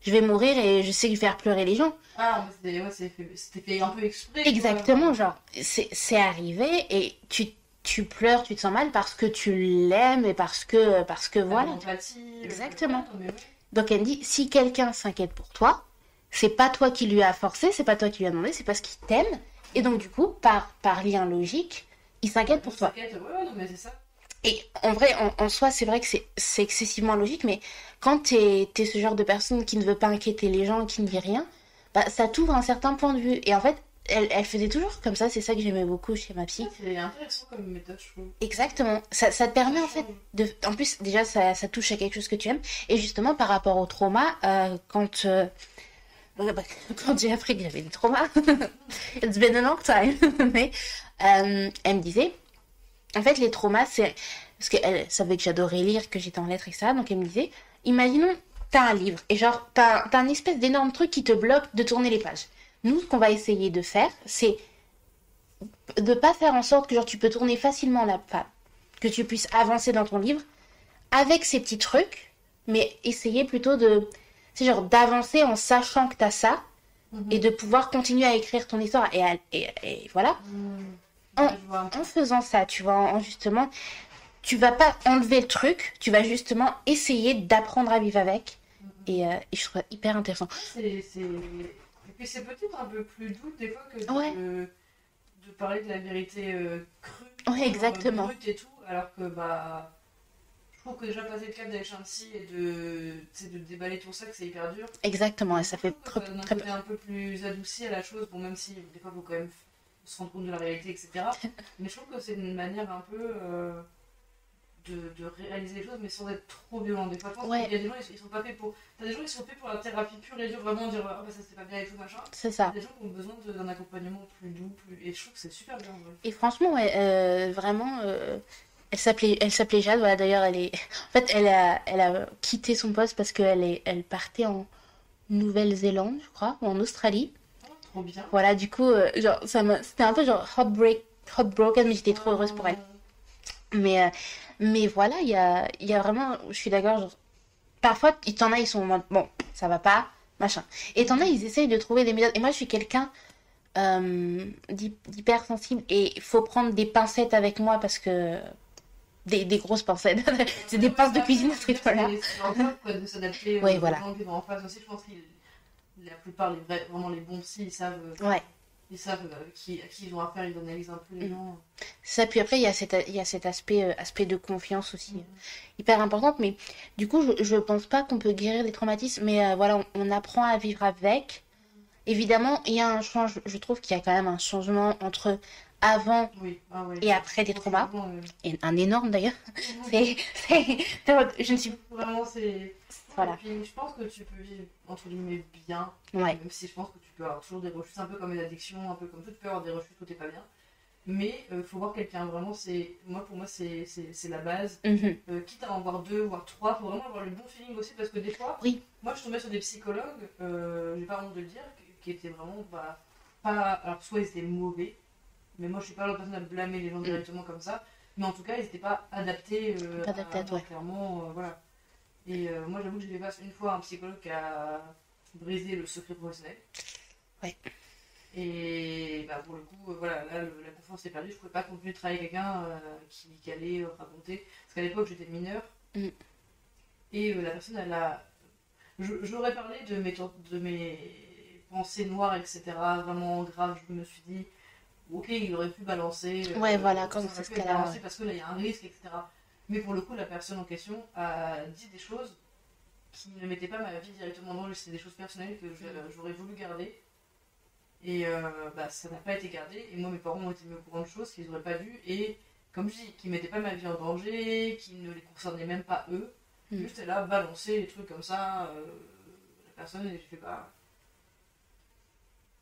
je vais mourir et je sais lui faire pleurer les gens. Ah, mais c'était fait un peu exprès. Exactement, Quoi. genre, c'est arrivé et tu pleures, tu te sens mal parce que tu l'aimes et parce que voilà. L'empathie, Exactement. mais ouais. Donc elle me dit, si quelqu'un s'inquiète pour toi, c'est pas toi qui lui as forcé, c'est pas toi qui lui as demandé, c'est parce qu'il t'aime. Et donc du coup, par lien logique, il s'inquiète pour toi. T'inquiète, ouais, non, mais c'est ça. Et en vrai, en soi, c'est vrai que c'est excessivement logique, mais quand t'es ce genre de personne qui ne veut pas inquiéter les gens, qui ne dit rien, bah, ça t'ouvre un certain point de vue. Et en fait, elle faisait toujours comme ça, c'est ça que j'aimais beaucoup chez ma Ça, psy. c'est intéressant comme méthode, je trouve. Exactement. Ça te Ça permet en fait change. de... En plus, déjà, ça touche à quelque chose que tu aimes. Et justement, par rapport au trauma, bah, quand j'ai appris que j'avais des traumas, it's been a long time, mais elle me disait, en fait, les traumas, c'est... Parce qu'elle savait que j'adorais lire, que j'étais en lettres et ça, donc elle me disait, imaginons, t'as un livre, et genre, t'as un espèce d'énorme truc qui te bloque de tourner les pages. Nous, ce qu'on va essayer de faire, c'est de pas faire en sorte que genre, tu peux tourner facilement la page, que tu puisses avancer dans ton livre, avec ces petits trucs, mais essayer plutôt de... C'est genre d'avancer en sachant que t'as ça, et Mhm. de pouvoir continuer à écrire ton histoire. Et voilà, Mhm. en, Ouais, je vois. en faisant ça, tu vois, en justement, tu vas pas enlever le truc, tu vas justement essayer d'apprendre à vivre avec. Et je trouve ça hyper intéressant. Et puis c'est peut-être un peu plus doux des fois que Ouais, de parler de la vérité crue, ouais, genre exactement. brute et tout, alors que bah je trouve que déjà passer le cap d'aller chez un psy et de, tu sais, de déballer tout ça, que c'est hyper dur. Exactement, et Et ça moi je fait trouve que ça donne un très côté peur. un peu plus adouci à la chose, bon même si des fois il faut quand même se rendre compte de la réalité, etc. Mais je trouve que c'est une manière un peu de réaliser les choses, mais sans être trop violent. Des fois, je pense qu'il Ouais, y a des gens, ils sont pas faits pour. T'as des gens, ils sont faits pour la thérapie pure et dure, vraiment dire ah bah ça c'était pas bien et tout machin. c'est T'as ça. des gens qui ont besoin d'un accompagnement plus doux, plus. Et je trouve que c'est super bien, ouais. Et franchement, ouais, vraiment, elle s'appelait Jade. Voilà, d'ailleurs, en fait, elle a quitté son poste parce elle partait en Nouvelle-Zélande, je crois, ou en Australie. Oh, trop bien. Voilà, du coup, genre, c'était un peu genre heartbroken, mais j'étais trop heureuse pour elle. Hum, Mais, euh, mais voilà, il y a vraiment, je suis d'accord, genre, parfois, t'en as, ils sont en mode, bon, ça va pas, machin. Et t'en as, ils essayent de trouver des méthodes. Et moi, je suis quelqu'un d'hypersensible et il faut prendre des pincettes avec moi parce que. Des grosses pincettes. C'est des ouais, pinces mais de après, cuisine je à ce veux dire, rythme-là. c'est leur job quoi, de s'adapter Ouais, aux voilà. gens qui vont en face aussi. Je pense que la plupart, vraiment les bons psy, Ouais. ils savent à qui ils ont affaire, ils analysent un peu les Mm. gens. Ça, puis après, il y a cet aspect de confiance aussi, Mhm. hyper important. Mais du coup, je pense pas qu'on peut guérir les traumatismes, mais voilà, on apprend à vivre avec. Évidemment, il y a un change, je trouve qu'il y a quand même un changement entre avant Oui, ah ouais, et c'est après des un gros traumas. changement. Et un énorme d'ailleurs. Mhm. Je ne suis. Vraiment, c'est. Ouais, et Voilà. puis je pense que tu peux vivre entre guillemets bien, Ouais. même si je pense que tu peux avoir toujours des rechutes, un peu comme une addiction, un peu comme tout, tu peux avoir des rechutes où t'es pas bien. Mais faut voir quelqu'un, vraiment, pour moi, c'est la base. Mhm. Quitte à en voir deux, voire trois, faut vraiment avoir le bon feeling aussi, parce que des fois, Oui. moi je tombais sur des psychologues, j'ai pas honte de le dire, qui étaient vraiment pas. Alors, soit ils étaient mauvais, mais moi je suis pas la personne à blâmer les gens Mm. directement comme ça, mais en tout cas ils n'étaient pas adaptés Pas de tête, moi, ouais. clairement, voilà. Et moi j'avoue que j'ai fait face une fois à un psychologue qui a brisé le secret professionnel. Ouais. Et bah, pour le coup, voilà, là la confiance est perdue, je pouvais pas continuer de travailler avec quelqu'un qui allait raconter. Parce qu'à l'époque j'étais mineure, Mm. et la personne elle a. J'aurais parlé de mes pensées noires, etc. Vraiment grave, je me suis dit, ok, il aurait pu balancer, Ouais, voilà, comme ça c'est aurait ce pu être cas-là, balancé ouais. parce que là il y a un risque, etc. Mais pour le coup, la personne en question a dit des choses qui ne mettaient pas ma vie directement en danger, c'est des choses personnelles que j'aurais voulu garder. Et bah, ça n'a pas été gardé. Et moi, mes parents ont été mis au courant de choses qu'ils n'auraient pas dû. Et comme je dis, qui ne mettaient pas ma vie en danger, qui ne les concernaient même pas eux. Mm. Juste là, balancer les trucs comme ça. La personne, et je fais pas.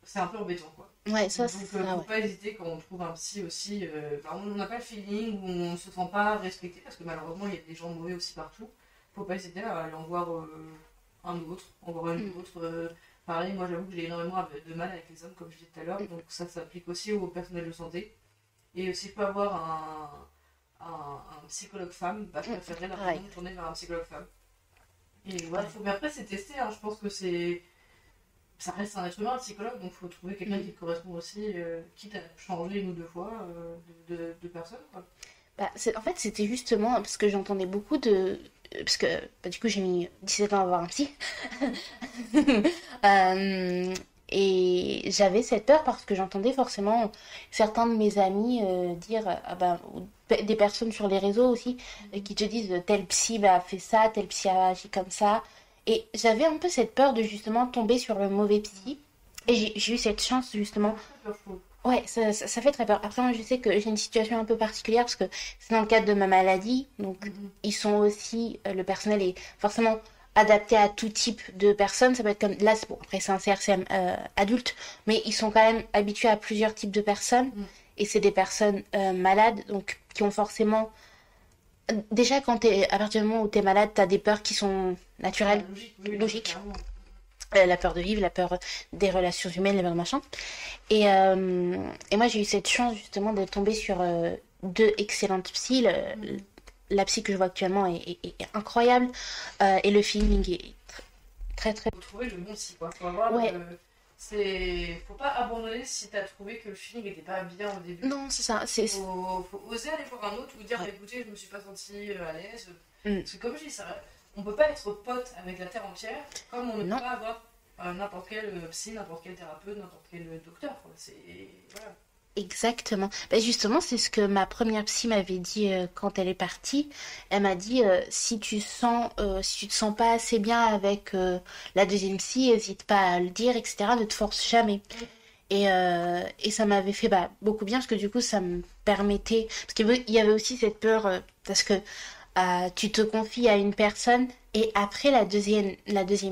C'est un peu embêtant, quoi. Ouais, ça, Donc, ça, faut ouais. pas hésiter quand on trouve un psy aussi. Enfin, on n'a pas le feeling ou on se sent pas respecté parce que malheureusement, il y a des gens mauvais aussi partout. Faut pas hésiter à aller en voir un autre, en voir une Mm. autre. Pareil, moi j'avoue que j'ai énormément de mal avec les hommes, comme je disais tout à l'heure, Mm. donc ça s'applique aussi au personnel de santé. Et si je peux avoir un psychologue femme, bah, je Mm. préférerais Pareil. largement me tourner vers un psychologue femme. Et voilà, mais après c'est testé, hein, je pense que c'est. Ça reste un être humain, un psychologue, donc il faut trouver quelqu'un Mm. qui correspond aussi, quitte à changer une ou deux fois de personne. Quoi. Bah, en fait, c'était justement parce que j'entendais beaucoup de. Parce que bah, du coup, j'ai mis 17 ans à avoir un psy. Euh, Et j'avais cette peur parce que j'entendais forcément certains de mes amis dire, ah ben, ou des personnes sur les réseaux aussi, qui te disent tel psy a fait ça, tel psy a agi comme ça. Et j'avais un peu cette peur de justement tomber sur le mauvais psy. Et j'ai eu cette chance justement. Ouais, ça fait très peur. Après, moi, je sais que j'ai une situation un peu particulière parce que c'est dans le cadre de ma maladie. Donc, ils sont aussi, le personnel est forcément adapté à tout type de personnes. Ça peut être comme, là, bon, après, c'est un CRCM adulte, mais ils sont quand même habitués à plusieurs types de personnes. Et c'est des personnes malades, donc qui ont forcément. Déjà, à partir du moment où t'es malade, t'as des peurs qui sont naturelles, logiques. La peur de vivre, la peur des relations humaines, la peur de machin. Et moi, j'ai eu cette chance justement de tomber sur deux excellentes psys. La psy que je vois actuellement est incroyable et le feeling est très très. Faut trouver le bon psy, quoi. Faut avoir Ouais. Faut pas abandonner si t'as trouvé que le feeling était pas bien au début. Non, c'est ça. Faut oser aller voir un autre ou dire, Ouais. écoutez, je me suis pas sentie à l'aise. Mm. Parce que comme je dis, on peut pas être pote avec la terre entière comme on ne Non. peut pas avoir n'importe quel psy, n'importe quel thérapeute, n'importe quel docteur, quoi. Voilà. Exactement. Ben justement, c'est ce que ma première psy m'avait dit quand elle est partie. Elle m'a dit si tu te sens pas assez bien avec la deuxième psy, hésite pas à le dire, etc. Ne te force jamais. Et ça m'avait fait beaucoup bien parce que du coup, ça me permettait. Parce qu'il y avait aussi cette peur parce que tu te confies à une personne et après la deuxième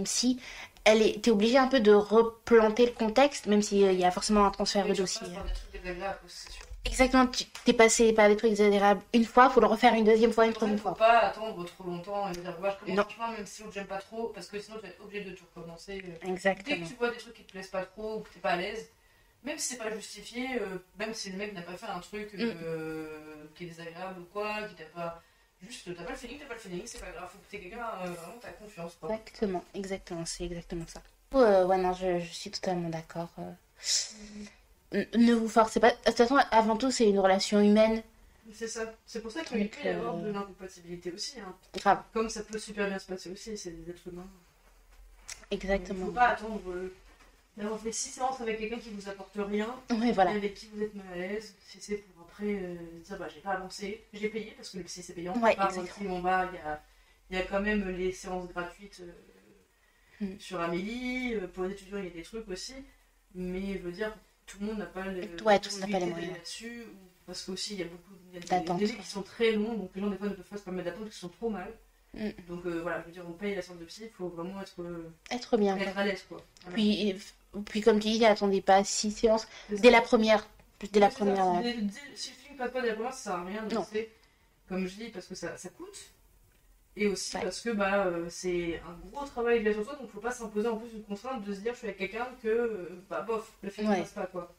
psy, t'es obligé un peu de replanter le contexte, même s'il y a forcément un transfert de Oui, tu dossier. passes par des trucs désagréables, c'est sûr. Exactement, tu t'es passé par des trucs désagréables une fois, faut le refaire une deuxième fois, une En fait, troisième faut fois. pas attendre trop longtemps et me dire, ouais, je commence Non, franchement, même si l'autre j'aime pas trop, parce que sinon tu vas être obligé de tout recommencer. Dès que exactement. tu vois des trucs qui te plaisent pas trop ou que t'es pas à l'aise, même si c'est pas justifié, même si le mec n'a pas fait un truc Mm, qui est désagréable ou quoi, qui t'a pas. Juste, t'as pas le feeling, c'est pas grave, faut que t'aies quelqu'un, vraiment t'as confiance, quoi. exactement, c'est exactement ça. Ouais, non, je suis totalement d'accord. Ne vous forcez pas. De toute façon, avant tout, c'est une relation humaine. C'est ça. C'est pour ça qu'il Donc, peut y avoir de l'incompatibilité aussi, hein. grave, Comme ça peut super bien se passer aussi, c'est des êtres humains. Il exactement. faut pas attendre d'avoir fait 6 séances avec quelqu'un qui vous apporte rien Ouais, et voilà. avec qui vous êtes mal à l'aise. Si c'est pour après dire bah j'ai pas avancé, j'ai payé parce que le psy c'est payant. Ouais, Par exactement. si on va, il y a quand même les séances gratuites sur Amélie. Pour les étudiants, il y a des trucs aussi. Mais je veux dire, tout le monde n'a pas Ouais, tout le monde n'a pas les possibilité d'aller moyens. là-dessus. Parce qu'aussi, il y a des D'attente. délais qui sont très longs, donc les gens des fois ne peuvent pas se permettre d'attendre parce qu'ils sont trop mal. Mm. Donc voilà, je veux dire, on paye la séance de psy, il faut vraiment Être bien, quoi. être à l'aise, quoi. Voilà. Puis comme tu dis, attendez pas 6 séances. C'est Dès ça. la première. Dès la Oui, c'est ça. première. Si le film passe pas dès la première, ça sert à rien de Non. rester. Comme je dis, parce que ça coûte. Et aussi Ouais. parce que c'est un gros travail déjà sur soi, donc faut pas s'imposer en plus une contrainte de se dire je suis avec quelqu'un que bof, le film ne Ouais. passe pas, quoi.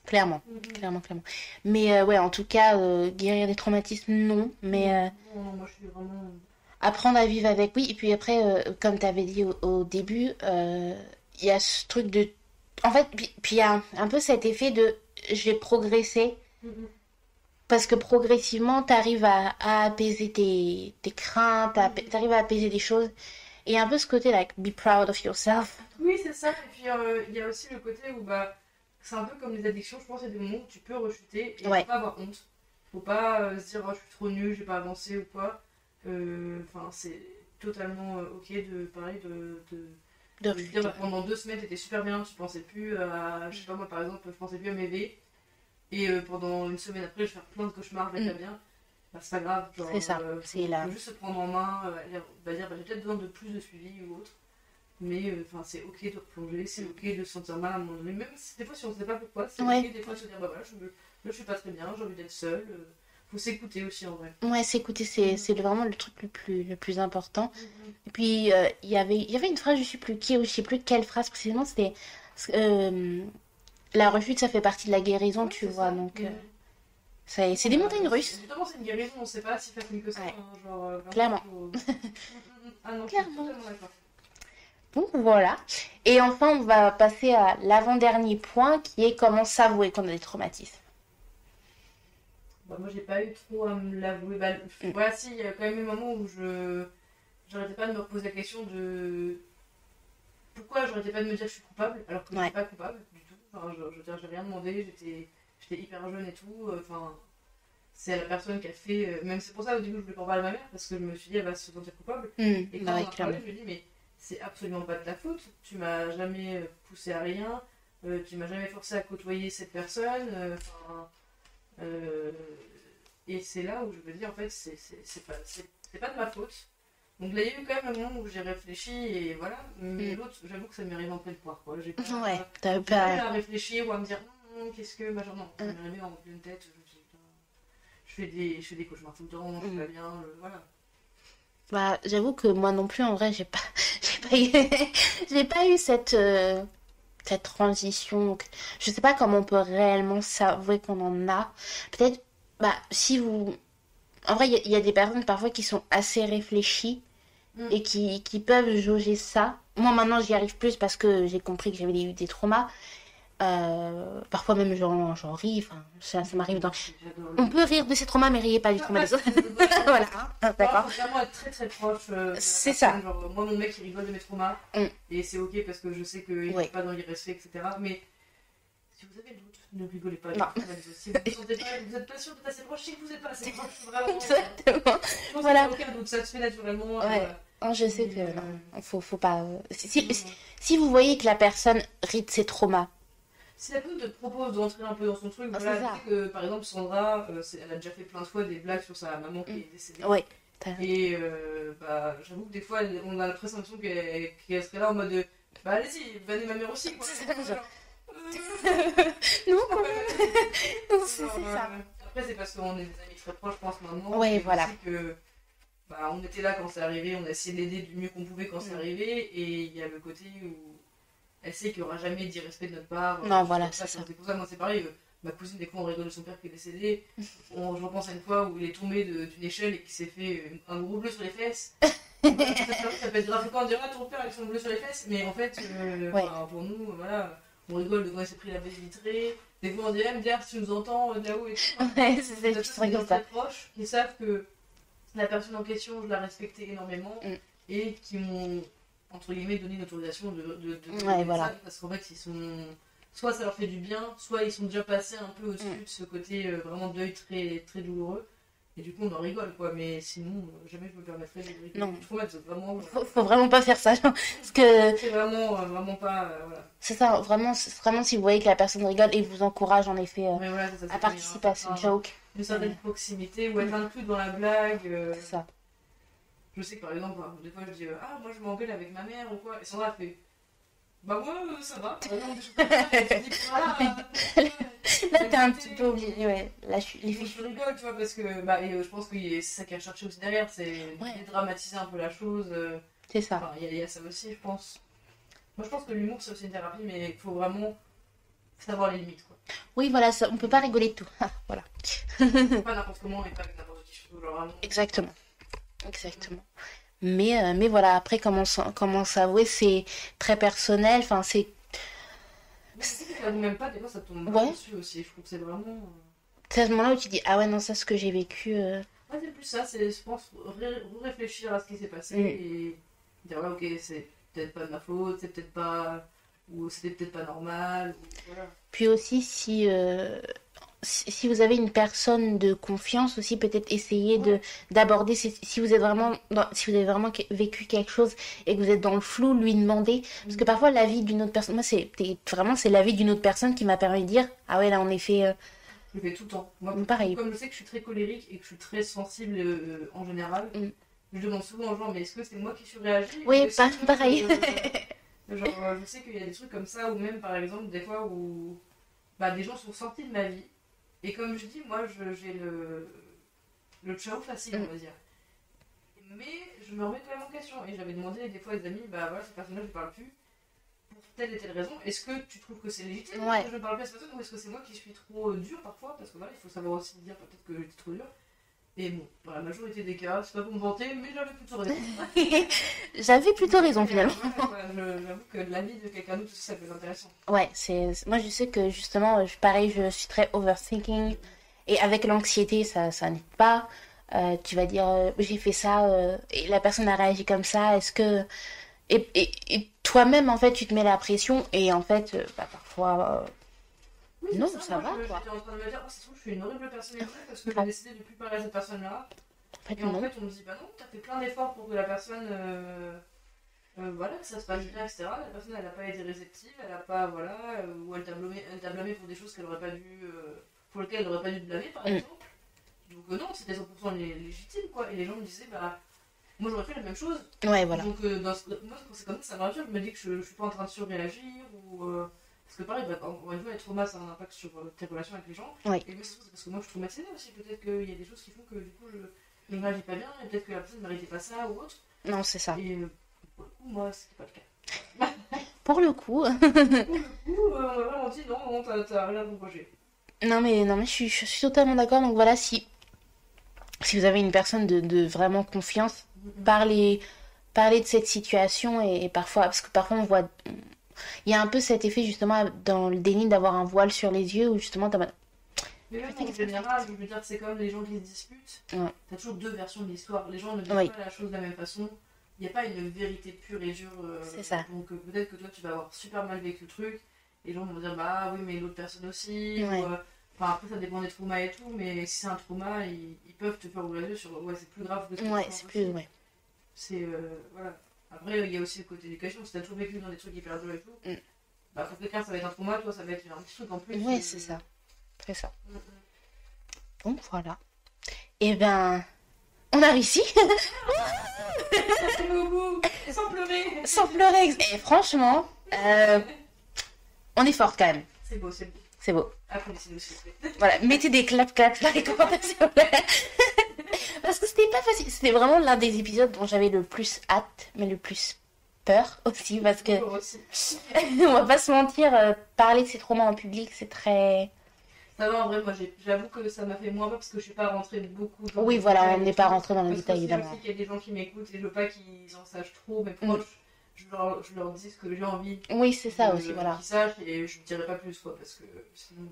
Clairement. Clairement, clairement. Mais ouais, en tout cas, guérir des traumatismes, non. Mais Non, moi je suis vraiment. apprendre à vivre avec, oui. Et puis après, comme tu avais dit au début, il y a ce truc de. En fait, puis il y a un peu cet effet de je vais progresser. Parce que progressivement, tu arrives à apaiser tes craintes, tu arrives à apaiser des choses. Et un peu ce côté, like, be proud of yourself. Oui, c'est ça. Et puis il y a aussi le côté où c'est un peu comme les addictions, je pense, il y a des moments où tu peux rechuter et Ouais. faut pas avoir honte. Faut pas se dire oh, je suis trop nul, j'ai pas avancé ou quoi. Enfin, c'est totalement ok de parler De de dire refuter. pendant 2 semaines t'étais super bien, tu pensais plus à. Je sais pas moi par exemple, je pensais plus à mes V. Et pendant une semaine après, je vais faire plein de cauchemars, je vais pas bien. C'est pas grave, genre, C'est ça. C'est là. faut juste se prendre en main, va dire j'ai peut-être besoin de plus de suivi ou autre. Mais enfin, c'est ok de replonger, c'est ok de se sentir mal à un moment donné. Même si des fois, si on ne sait pas pourquoi, c'est Ouais. ok des fois de se dire bah voilà, je suis pas très bien, j'ai envie d'être seule. Faut s'écouter aussi en vrai. Ouais, s'écouter, c'est vraiment le truc le plus important. Et puis, il y avait une phrase, je sais plus qui, ou je sais plus quelle phrase précisément, c'était euh, la rechute, ça fait partie de la guérison, Ouais, tu c'est vois. ça. Donc, c'est des montagnes russes, Justement, c'est une guérison, on sait pas si facile que ça. Ouais. Hein, genre, vraiment, clairement. Ah non, je suis Clairement. totalement d'accord. Donc, voilà. Et enfin, on va passer à l'avant-dernier point qui est comment s'avouer qu'on a des traumatismes. Bah, moi, j'ai pas eu trop à me l'avouer. Mm. Ouais, si, il y a quand même eu un moment où j'arrêtais pas de me reposer la question de pourquoi j'arrêtais pas de me dire que je suis coupable alors que je Ouais. suis pas coupable du tout. Enfin, je veux dire, j'ai rien demandé, j'étais hyper jeune et tout. Enfin, c'est la personne qui a fait. Même c'est pour ça au début je voulais pas en parler à ma mère parce que je me suis dit elle va se sentir coupable. Et quand Bah on ouais, en a parlé, clairement. je lui ai dit mais c'est absolument pas de ta faute. Tu m'as jamais poussé à rien. Tu m'as jamais forcé à côtoyer cette personne. Enfin, euh, et c'est là où je me dis en fait c'est pas de ma faute. Donc là il y a eu quand même un moment où j'ai réfléchi et voilà. Mais l'autre j'avoue que ça m'est arrivé en pleine poire quoi. J'ai pas, Ouais, t'avais j'ai pas eu pas... à réfléchir ou à me dire qu'est-ce que machin. Non, ça m'est arrivé en pleine tête. Je me suis dit, putain, je fais des cauchemars tout le temps, je suis pas bien. Voilà. Bah, j'avoue que moi non plus, en vrai, j'ai pas, j'ai pas eu, j'ai pas eu cette transition. Donc, je sais pas comment on peut réellement s'avouer qu'on en a. Peut-être, bah, si vous... En vrai, il y a des personnes parfois qui sont assez réfléchies Mm. et qui peuvent jauger ça. Moi, maintenant, j'y arrive plus parce que j'ai compris que j'avais eu des traumas. Parfois même, j'en ris. Enfin, ça m'arrive dans... J'adore On le. peut rire de ses traumas, mais riez pas du trauma des autres. Voilà, hein, Il d'accord. faut vraiment être très très proche de la C'est personne. ça. Genre, moi, mon mec, il rigole de mes traumas. Mm. Et c'est ok parce que je sais qu'il Ouais. n'est pas dans l'irrespect, etc. Mais si vous avez le doute, ne rigolez pas. Non. Si vous ne sentez pas, vous n'êtes pas sûr d'être assez proche, c'est que vous n'êtes pas assez proche. Vraiment. Exactement. Je pense Voilà. qu'il n'y a aucun doute, ça se fait naturellement. Ouais. Non, je sais Et, que non, faut pas. Si vous voyez que la personne rit de ses traumas, si la personne te propose d'entrer un peu dans son truc, Ah, voilà, c'est ça. tu sais que par exemple Sandra, elle a déjà fait plein de fois des blagues sur sa maman qui est décédée. ouais. Et bah, j'avoue que des fois, on a l'impression qu'elle serait là en mode bah allez-y, venez ma mère aussi quoi. Genre, Non, quand même. Non, c'est genre, ça. Après, c'est parce qu'on est des amis très proches, je pense maintenant. Ouais, Et voilà. aussi que bah, on était là quand c'est arrivé, on a essayé de l'aider du mieux qu'on pouvait quand c'est arrivé. Et il y a le côté où elle sait qu'il n'y aura jamais d'irrespect de notre part. Non, Juste voilà, comme c'est ça. C'est pour ça, moi c'est pareil. Ma cousine, des fois, on rigole de son père qui est décédé. Je repense à une fois où il est tombé d'une échelle et qui s'est fait un gros bleu sur les fesses. Voilà, ça peut être grave quand on dirait ton père avec son bleu sur les fesses, mais en fait, Ouais. enfin, pour nous, voilà, on rigole de quand il s'est pris la baie vitrée. Des fois, on dit, MDR, si tu nous entends de là-haut et tout. Ouais, Des c'est personnes juste comme très ça. proches qui savent que la personne en question, je la respectais énormément et qui m'ont, entre guillemets, donné une autorisation de Ouais, voilà. ça, parce qu'en fait, ils sont. Soit ça leur fait du bien, soit ils sont déjà passés un peu au-dessus de ce côté vraiment deuil très, très douloureux. Et du coup, on en rigole, quoi. Mais sinon, jamais je me permettrais de rigoler Non. du trauma, c'est vraiment. Faut vraiment pas faire ça. Parce que C'est vraiment, vraiment pas. Voilà. c'est ça, vraiment, si vous voyez que la personne rigole et vous encourage en effet Mais voilà, ça, à participer à ce joke, une certaine proximité ou être inclus dans la blague. c'est ça. Je sais que par exemple, des fois je dis ah, moi je m'engueule avec ma mère ou quoi. Et Sandra fait bah, moi ça va. Par exemple, des choses comme ça, et tu dis, voilà, Là, t'es un petit peu obligé, ouais. Là, les je filles. rigole, tu vois, parce que bah, et, je pense que c'est ça qu'elle cherchait aussi derrière, c'est Ouais. dédramatiser un peu la chose. C'est ça. Enfin, il y a ça aussi, je pense. Moi, je pense que l'humour, c'est aussi une thérapie, mais il faut vraiment savoir les limites, quoi. Oui, voilà, ça, on peut pas rigoler de tout. Ah, voilà. Pas n'importe comment et pas avec n'importe qui. Genre, vraiment. Exactement. Exactement. Mais voilà, après, comment s'avouer, c'est très personnel. Enfin, c'est. Mais si tu l'avoues même pas, des fois, ça tombe Ouais. dessus aussi. Je trouve que c'est vraiment. C'est à ce moment-là où tu dis, ah ouais, non, ça, ce que j'ai vécu. Ouais, c'est plus ça, c'est, je pense, réfléchir à ce qui s'est passé et dire, ouais, ok, c'est peut-être pas de ma faute, c'est peut-être pas. Ou c'était peut-être pas normal. Ou, voilà. Puis aussi, si vous avez une personne de confiance aussi, peut-être essayer d'aborder, si vous êtes vraiment, si vous avez vraiment vécu quelque chose et que vous êtes dans le flou, lui demander. Parce que parfois, l'avis d'une autre personne, moi, c'est l'avis d'une autre personne qui m'a permis de dire, ah ouais, là, en effet, Je le fais tout le temps. Moi, pareil. comme je sais que je suis très colérique et que je suis très sensible en général, je demande souvent aux gens, mais est-ce que c'est moi qui suis réagi Oui, ou est-ce que, pareil. genre, je sais qu'il y a des trucs comme ça, ou même par exemple, des fois où bah, des gens sont sortis de ma vie. Et comme je dis, moi, j'ai le ciao facile, on va dire. Mais je me remets quand même en question. Et j'avais demandé des fois à des amis, bah voilà, cette personne-là, je ne parle plus. Pour telle et telle raison, est-ce que tu trouves que c'est légitime Ouais. que je ne parle plus à cette personne ou est-ce que c'est moi qui suis trop dur parfois? Parce que voilà, il faut savoir aussi dire peut-être que j'étais trop dur. Et bon, dans la majorité des cas, c'est pas pour me vanter, mais j'avais plutôt raison. J'avais plutôt raison, finalement. J'avoue que l'avis de quelqu'un d'autre, ça peut être intéressant. Ouais, moi, je sais que justement, pareil, je suis très overthinking. Et avec l'anxiété, ça n'aide pas. Tu vas dire, j'ai fait ça, et la personne a réagi comme ça, est-ce que... Et toi-même, en fait, tu te mets la pression et en fait, parfois, Oui, non, c'est ça, ça moi va, quoi. j'étais en train de me dire, oh, ça se trouve, je suis une horrible personne et tout, parce que j'ai Grave. décidé de plus parler à cette personne-là. En fait, Et en non. fait, on me dit, bah non, t'as fait plein d'efforts pour que la personne, voilà, que ça se passe bien, etc. La personne, elle n'a pas été réceptive, elle a pas, voilà, ou elle t'a blâmé pour des choses qu'elle aurait pas dû, pour lesquelles elle aurait pas dû te blâmer, par Mm. exemple. Donc non, c'était 100% légitime, quoi. Et les gens me disaient, bah, moi j'aurais fait la même chose. Ouais, voilà. Donc moi, quand c'est comme ça me rassure, je me dis que je suis pas en train de surréagir, ou... parce que pareil, bah, encore une fois, les traumas, ça a un impact sur tes relations avec les gens. Ouais. Et moi, c'est parce que moi, je suis traumatisée aussi. Peut-être qu'il y a des choses qui font que, du coup, je ne réagis pas bien, et peut-être que la personne ne méritait pas ça, ou autre. Non, c'est ça. Et pour le coup, moi, c'était pas le cas. Pour le coup, Pour le coup, on m'a vraiment dit non, t'as rien à reprocher. non, mais je suis totalement d'accord. Donc voilà, si vous avez une personne de vraiment confiance, parlez, parlez de cette situation et parfois, parce que parfois on voit, il y a un peu cet effet justement dans le déni d'avoir un voile sur les yeux où justement t'as mal. Mais même en général, je veux dire, c'est comme les gens qui se disputent. Ouais. T'as toujours deux versions de l'histoire. Les gens ne disent Oui. pas la chose de la même façon. Il n'y a pas une vérité pure et dure. C'est ça. Donc peut-être que toi, tu vas avoir super mal vécu le truc. Et les gens vont dire, bah oui, mais l'autre personne aussi. Ouais. Enfin, après, ça dépend des traumas et tout. Mais si c'est un trauma, ils peuvent te faire ouvrir les yeux sur, ouais, c'est plus grave que ce que tu Ouais, penses c'est plus, aussi. ouais. C'est, voilà. Après, il y a aussi le côté éducation. Si t'as toujours vécu dans des trucs hyper durs et tout, Mm. bah pour quelqu'un, ça va être un trauma. Toi, ça va être un petit truc en plus. Ouais, c'est ça. C'est ça. Mm, mm. Donc voilà. Et ben, on a réussi Au bout, sans pleurer. sans pleurer. Et franchement, on est fort quand même. C'est beau, c'est beau. C'est beau. Applaudissez-nous s'il vous plaît. Voilà, mettez des claps dans les commentaires s'il vous plaît. Parce que c'était pas facile. C'était vraiment l'un des épisodes dont j'avais le plus hâte, mais le plus peur aussi. Parce que, Moi aussi. on va pas se mentir, parler de ses traumas en public, c'est très. Ça va en vrai, moi j'avoue que ça m'a fait moins peur parce que je suis pas rentrée beaucoup dans Oui, les voilà, détails on et n'est tout. pas rentré dans les Parce que détails, aussi, je évidemment. sais qu'il y a des gens qui m'écoutent et je veux pas qu'ils en sachent trop, mes proches. Je leur dis ce que j'ai envie Oui, c'est ça aussi, voilà. qu'ils sachent et je ne dirai pas plus quoi parce que sinon.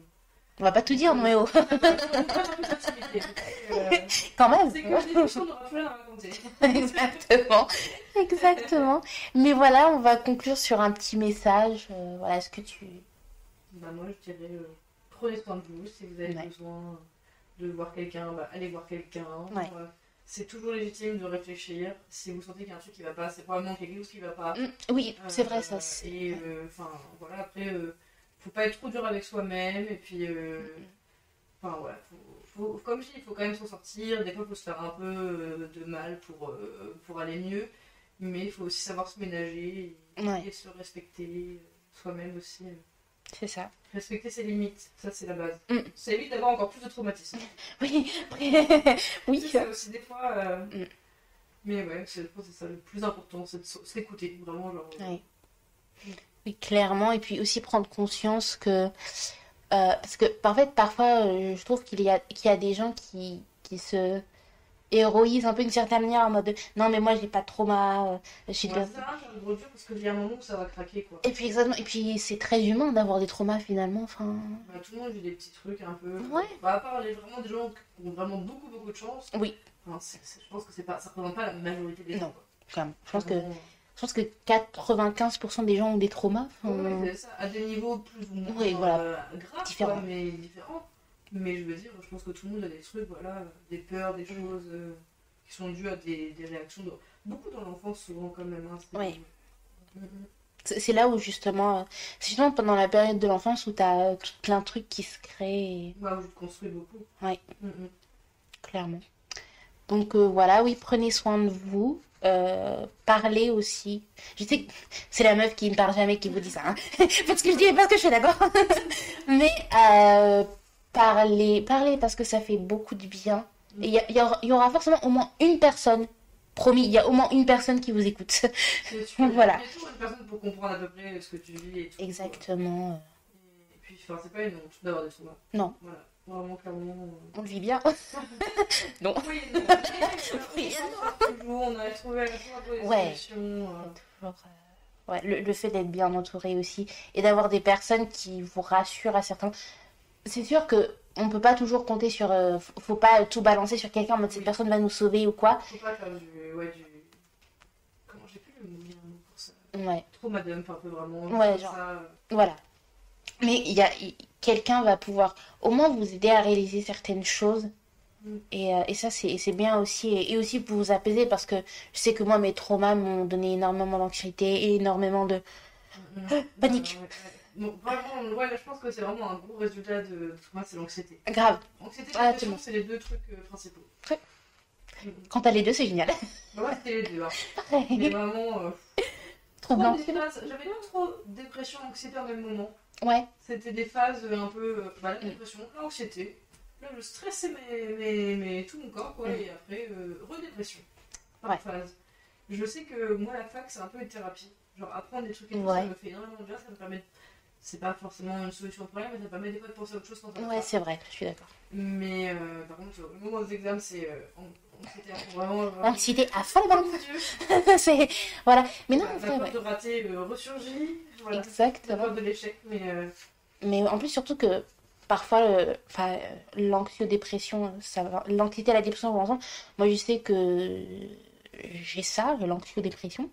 On va pas tout dire, non mais oh, Pas plus d'activité. quand même. C'est que des choses, on n'aura plus rien à raconter. Exactement, exactement. Mais voilà, on va conclure sur un petit message. Voilà, est-ce que tu. Bah, moi je dirais prenez soin de vous si vous avez Ouais. besoin de voir quelqu'un, bah, allez voir quelqu'un. Ouais. C'est toujours légitime de réfléchir. Si vous sentez qu'il y a un truc qui va pas, c'est probablement quelque chose qui va pas. Oui, c'est vrai, ça. Et enfin, voilà, après, faut pas être trop dur avec soi-même. Et puis, enfin, ouais, comme je dis, il faut quand même s'en sortir. Des fois, il faut se faire un peu de mal pour aller mieux. Mais il faut aussi savoir se ménager Ouais. et se respecter soi-même aussi. C'est ça. Respecter ses limites, ça c'est la base. Mm. Ça évite d'avoir encore plus de traumatisme. Oui, après, oui. C'est ça aussi des fois. Mm. Mais ouais, je pense que c'est ça le plus important, c'est de s'écouter. Vraiment, genre. Ouais. Oui, clairement. Et puis aussi prendre conscience que. Parce que, en fait, parfois, je trouve qu'il y a des gens qui se héroïsent un peu d'une certaine manière en mode de, non, mais moi, j'ai pas de trauma. J'ai de Ouais, la- ça sert à rien de faire le gros dur parce qu'il y a un moment où ça va craquer quoi. Et puis, exactement. Et puis, c'est très humain d'avoir des traumas finalement. Enfin. Bah, tout le monde vit des petits trucs un peu. Ouais. Bah, à part vraiment des gens qui ont vraiment beaucoup de chance. Oui. Enfin, je pense que ça représente pas la majorité des gens. Non. Quoi. Quand même. Je pense que Vraiment, 95% des gens ont des traumas. Enfin, ouais, c'est ça, à des niveaux plus ou moins Oui, voilà. graves, Différents. quoi, mais différents. Mais je veux dire, je pense que tout le monde a des trucs, voilà, des peurs, des choses qui sont dues à des réactions, beaucoup dans l'enfance souvent quand même. Hein, Oui. Mm, mm. c'est là où justement. C'est justement pendant la période de l'enfance où t'as plein de trucs qui se créent. Ouais, où je construis beaucoup. Ouais. Mm, mm. Clairement. Donc voilà, oui, prenez soin de vous. Parlez aussi. Je sais que c'est la meuf qui ne parle jamais qui vous dit ça. Hein. Parce que je dis, parce que je suis d'accord. Mais parlez parce que ça fait beaucoup de bien. Et il y aura forcément au moins une personne. Promis, il y a au moins une personne qui vous écoute. C'est sûr. Voilà. Il y a toujours une personne pour comprendre à peu près ce que tu vis et tout. Exactement. Et puis, enfin, c'est pas une honte d'avoir des traumas. Non. Voilà. Vraiment, clairement. On le vit bien. Non. Oui, non. Oui, Toujours, on a trouvé à la fois des Ouais. solutions. Toujours, ouais, le fait d'être bien entouré aussi et d'avoir des personnes qui vous rassurent à certains. C'est sûr que on peut pas toujours compter sur. Faut pas tout balancer sur quelqu'un en mode cette Oui. personne va nous sauver ou quoi. Faut pas faire du. Ouais, du. Comment j'ai plus le mot bien pour ça. Ouais. Trauma dump un peu vraiment. Ouais, genre. Voilà. Mais quelqu'un va pouvoir au moins vous aider à réaliser certaines choses. Et ça, c'est bien aussi. Et aussi pour vous apaiser parce que je sais que moi, mes traumas m'ont donné énormément d'anxiété et énormément de panique. Bon, vraiment, ouais, là, je pense que c'est vraiment un gros résultat de trauma, c'est l'anxiété. Grave. Anxiété et dépression, c'est les deux trucs principaux. Ouais. Quand t'as les deux, c'est génial. Ouais, c'était les deux. Hein. Mais vraiment. J'avais pas trop dépression, anxiété en même moment. Ouais. C'était des phases un peu. La dépression, l'anxiété. Là, je stressais tout mon corps, quoi. Et après, redépression. Par phase. Je sais que moi, la fac, c'est un peu une thérapie. Genre, apprendre des trucs et tout, ça me fait énormément de bien. Ça me permet. C'est pas forcément une solution au problème, mais ça permet des fois de penser à autre chose quand on Ouais, c'est vrai, je suis d'accord. Mais par contre, le moment des examens, c'est anxiété vraiment. Anxiété à fond, c'est voilà. Mais non, la peur de rater ressurgit. Voilà. Exactement. La peur de l'échec, mais en plus surtout que parfois, l'anxiodépression, l'anxiété et la dépression vont ensemble. Moi, je sais que j'ai ça, l'anxiodépression.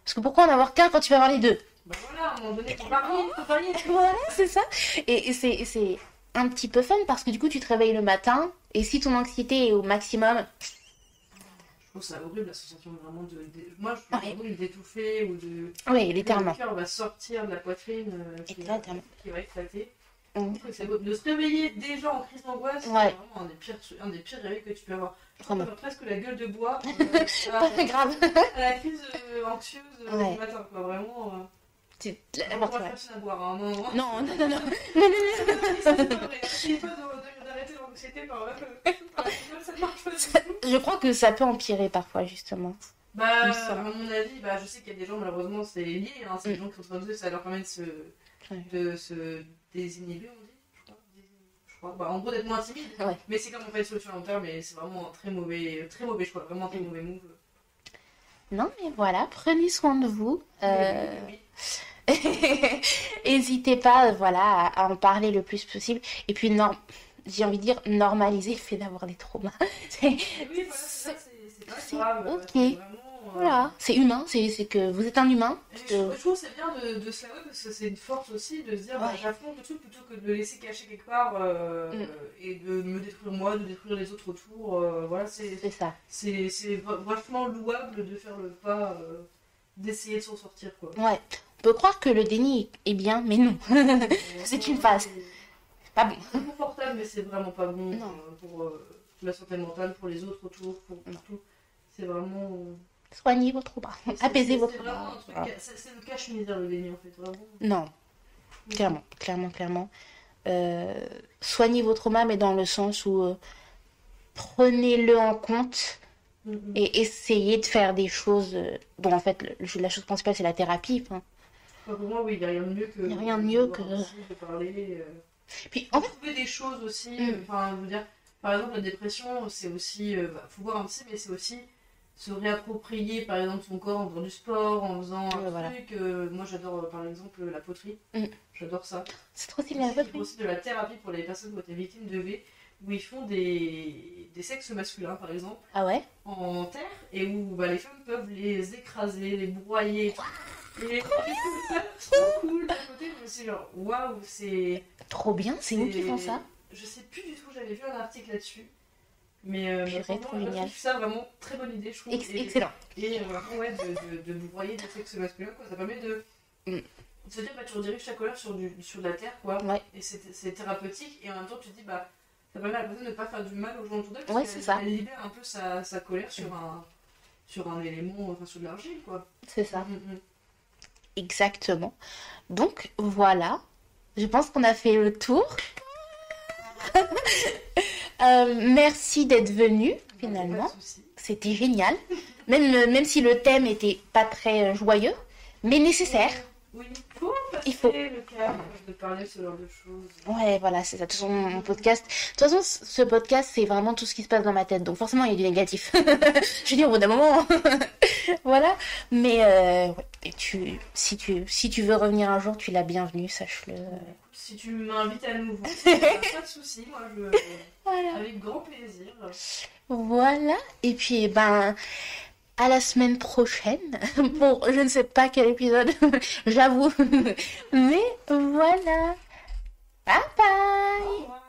Parce que pourquoi en avoir qu'un quand tu vas avoir les deux? Bah voilà, à un moment donné, faut varier. Voilà, c'est ça. Et c'est un petit peu fun parce que du coup, tu te réveilles le matin et si ton anxiété est au maximum... Je trouve ça horrible, la sensation vraiment de... Moi, je trouve horrible d'étouffer ou de... Oui, littéralement. Le cœur va sortir de la poitrine qui va éclater. C'est beau. De se réveiller déjà en crise d'angoisse, c'est vraiment un des pires réveils que tu peux avoir. Je crois avoir presque la gueule de bois grave. À la crise anxieuse du matin, quoi. Vraiment... C'est pas personne à boire, hein. Non. C'est pas vrai. N'essayez pas d'arrêter l'anxiété par ça marche pas. Je crois que ça peut empirer parfois, justement. À mon avis, je sais qu'il y a des gens, malheureusement, c'est lié. Hein, c'est des gens qui sont en train ça leur permet de se désinhiber, on dit, je crois. En gros, d'être moins timide. Ouais. Mais c'est comme on fait une solution à long terme, mais c'est vraiment un très mauvais choix. Vraiment un très mauvais move. Non, mais voilà, prenez soin de vous. Oui. N'hésitez pas à en parler le plus possible. Et puis, j'ai envie de dire, normaliser le fait d'avoir des traumas. C'est pas grave. Ok. Voilà, c'est humain, c'est que vous êtes un humain. Je trouve que c'est bien de se l'avouer parce que c'est une force aussi de se dire j'affronte le truc plutôt que de le laisser cacher quelque part et de me détruire moi, de détruire les autres autour. Voilà, c'est ça. C'est vachement louable de faire le pas, d'essayer de s'en sortir, quoi. Ouais, on peut croire que le déni est bien, mais non. C'est une phase. Pas bon. C'est confortable, mais c'est vraiment pas bon pour la santé mentale, pour les autres autour, pour tout. C'est vraiment... Soignez vos traumas, apaisez vos traumas. C'est le cache-misère, le déni, en fait, vraiment. Non, clairement. Soignez vos traumas, mais dans le sens où prenez-le en compte et essayez de faire des choses dont, en fait, la chose principale, c'est la thérapie. Pour moi, oui, il n'y a rien de mieux que... Il n'y a rien de mieux que... de parler... Puis, en fait... trouver des choses aussi, enfin, je veux dire, par exemple, la dépression, c'est aussi... faut voir un psy, mais c'est aussi... se réapproprier par exemple son corps en faisant du sport, en faisant un truc. Moi j'adore par exemple la poterie, j'adore ça. C'est trop stylé la poterie. Il y a aussi de la thérapie pour les personnes qui ont été victimes de V, où ils font des sexes masculins par exemple, en terre, et où les femmes peuvent les écraser, les broyer. Et c'est trop cool d'un côté, je me suis genre waouh, c'est... Trop bien, c'est où qu'ils font ça? Je sais plus du tout, j'avais vu un article là-dessus. Mais trop génial. Je trouve ça vraiment très bonne idée, je trouve. Excellent. Et vraiment, de vous broyer des sexes masculins, quoi. Ça permet de se dire, tu rediriges ta colère sur de la terre, quoi. Ouais. Et c'est thérapeutique. Et en même temps, tu te dis, ça permet à la personne de ne pas faire du mal aux gens autour d'elle. Parce qu'elle libère un peu sa colère sur un élément, enfin sur de l'argile, quoi. C'est ça. Exactement. Donc, voilà. Je pense qu'on a fait le tour. Merci d'être venu finalement. C'était génial. Même si le thème était pas très joyeux, mais nécessaire. Oui, il faut le calme de parler ce genre de choses. Ouais, voilà, c'est ça. De toute façon, mon podcast. De toute façon, ce podcast, c'est vraiment tout ce qui se passe dans ma tête. Donc forcément, il y a du négatif. Je veux dire, au bout d'un moment. Voilà. Mais si tu veux revenir un jour, tu es la bienvenue, sache-le. Si tu m'invites à nouveau, pas de soucis, moi avec grand plaisir. Voilà. Et puis à la semaine prochaine pour je ne sais pas quel épisode, j'avoue. Mais voilà. Bye bye. Au revoir.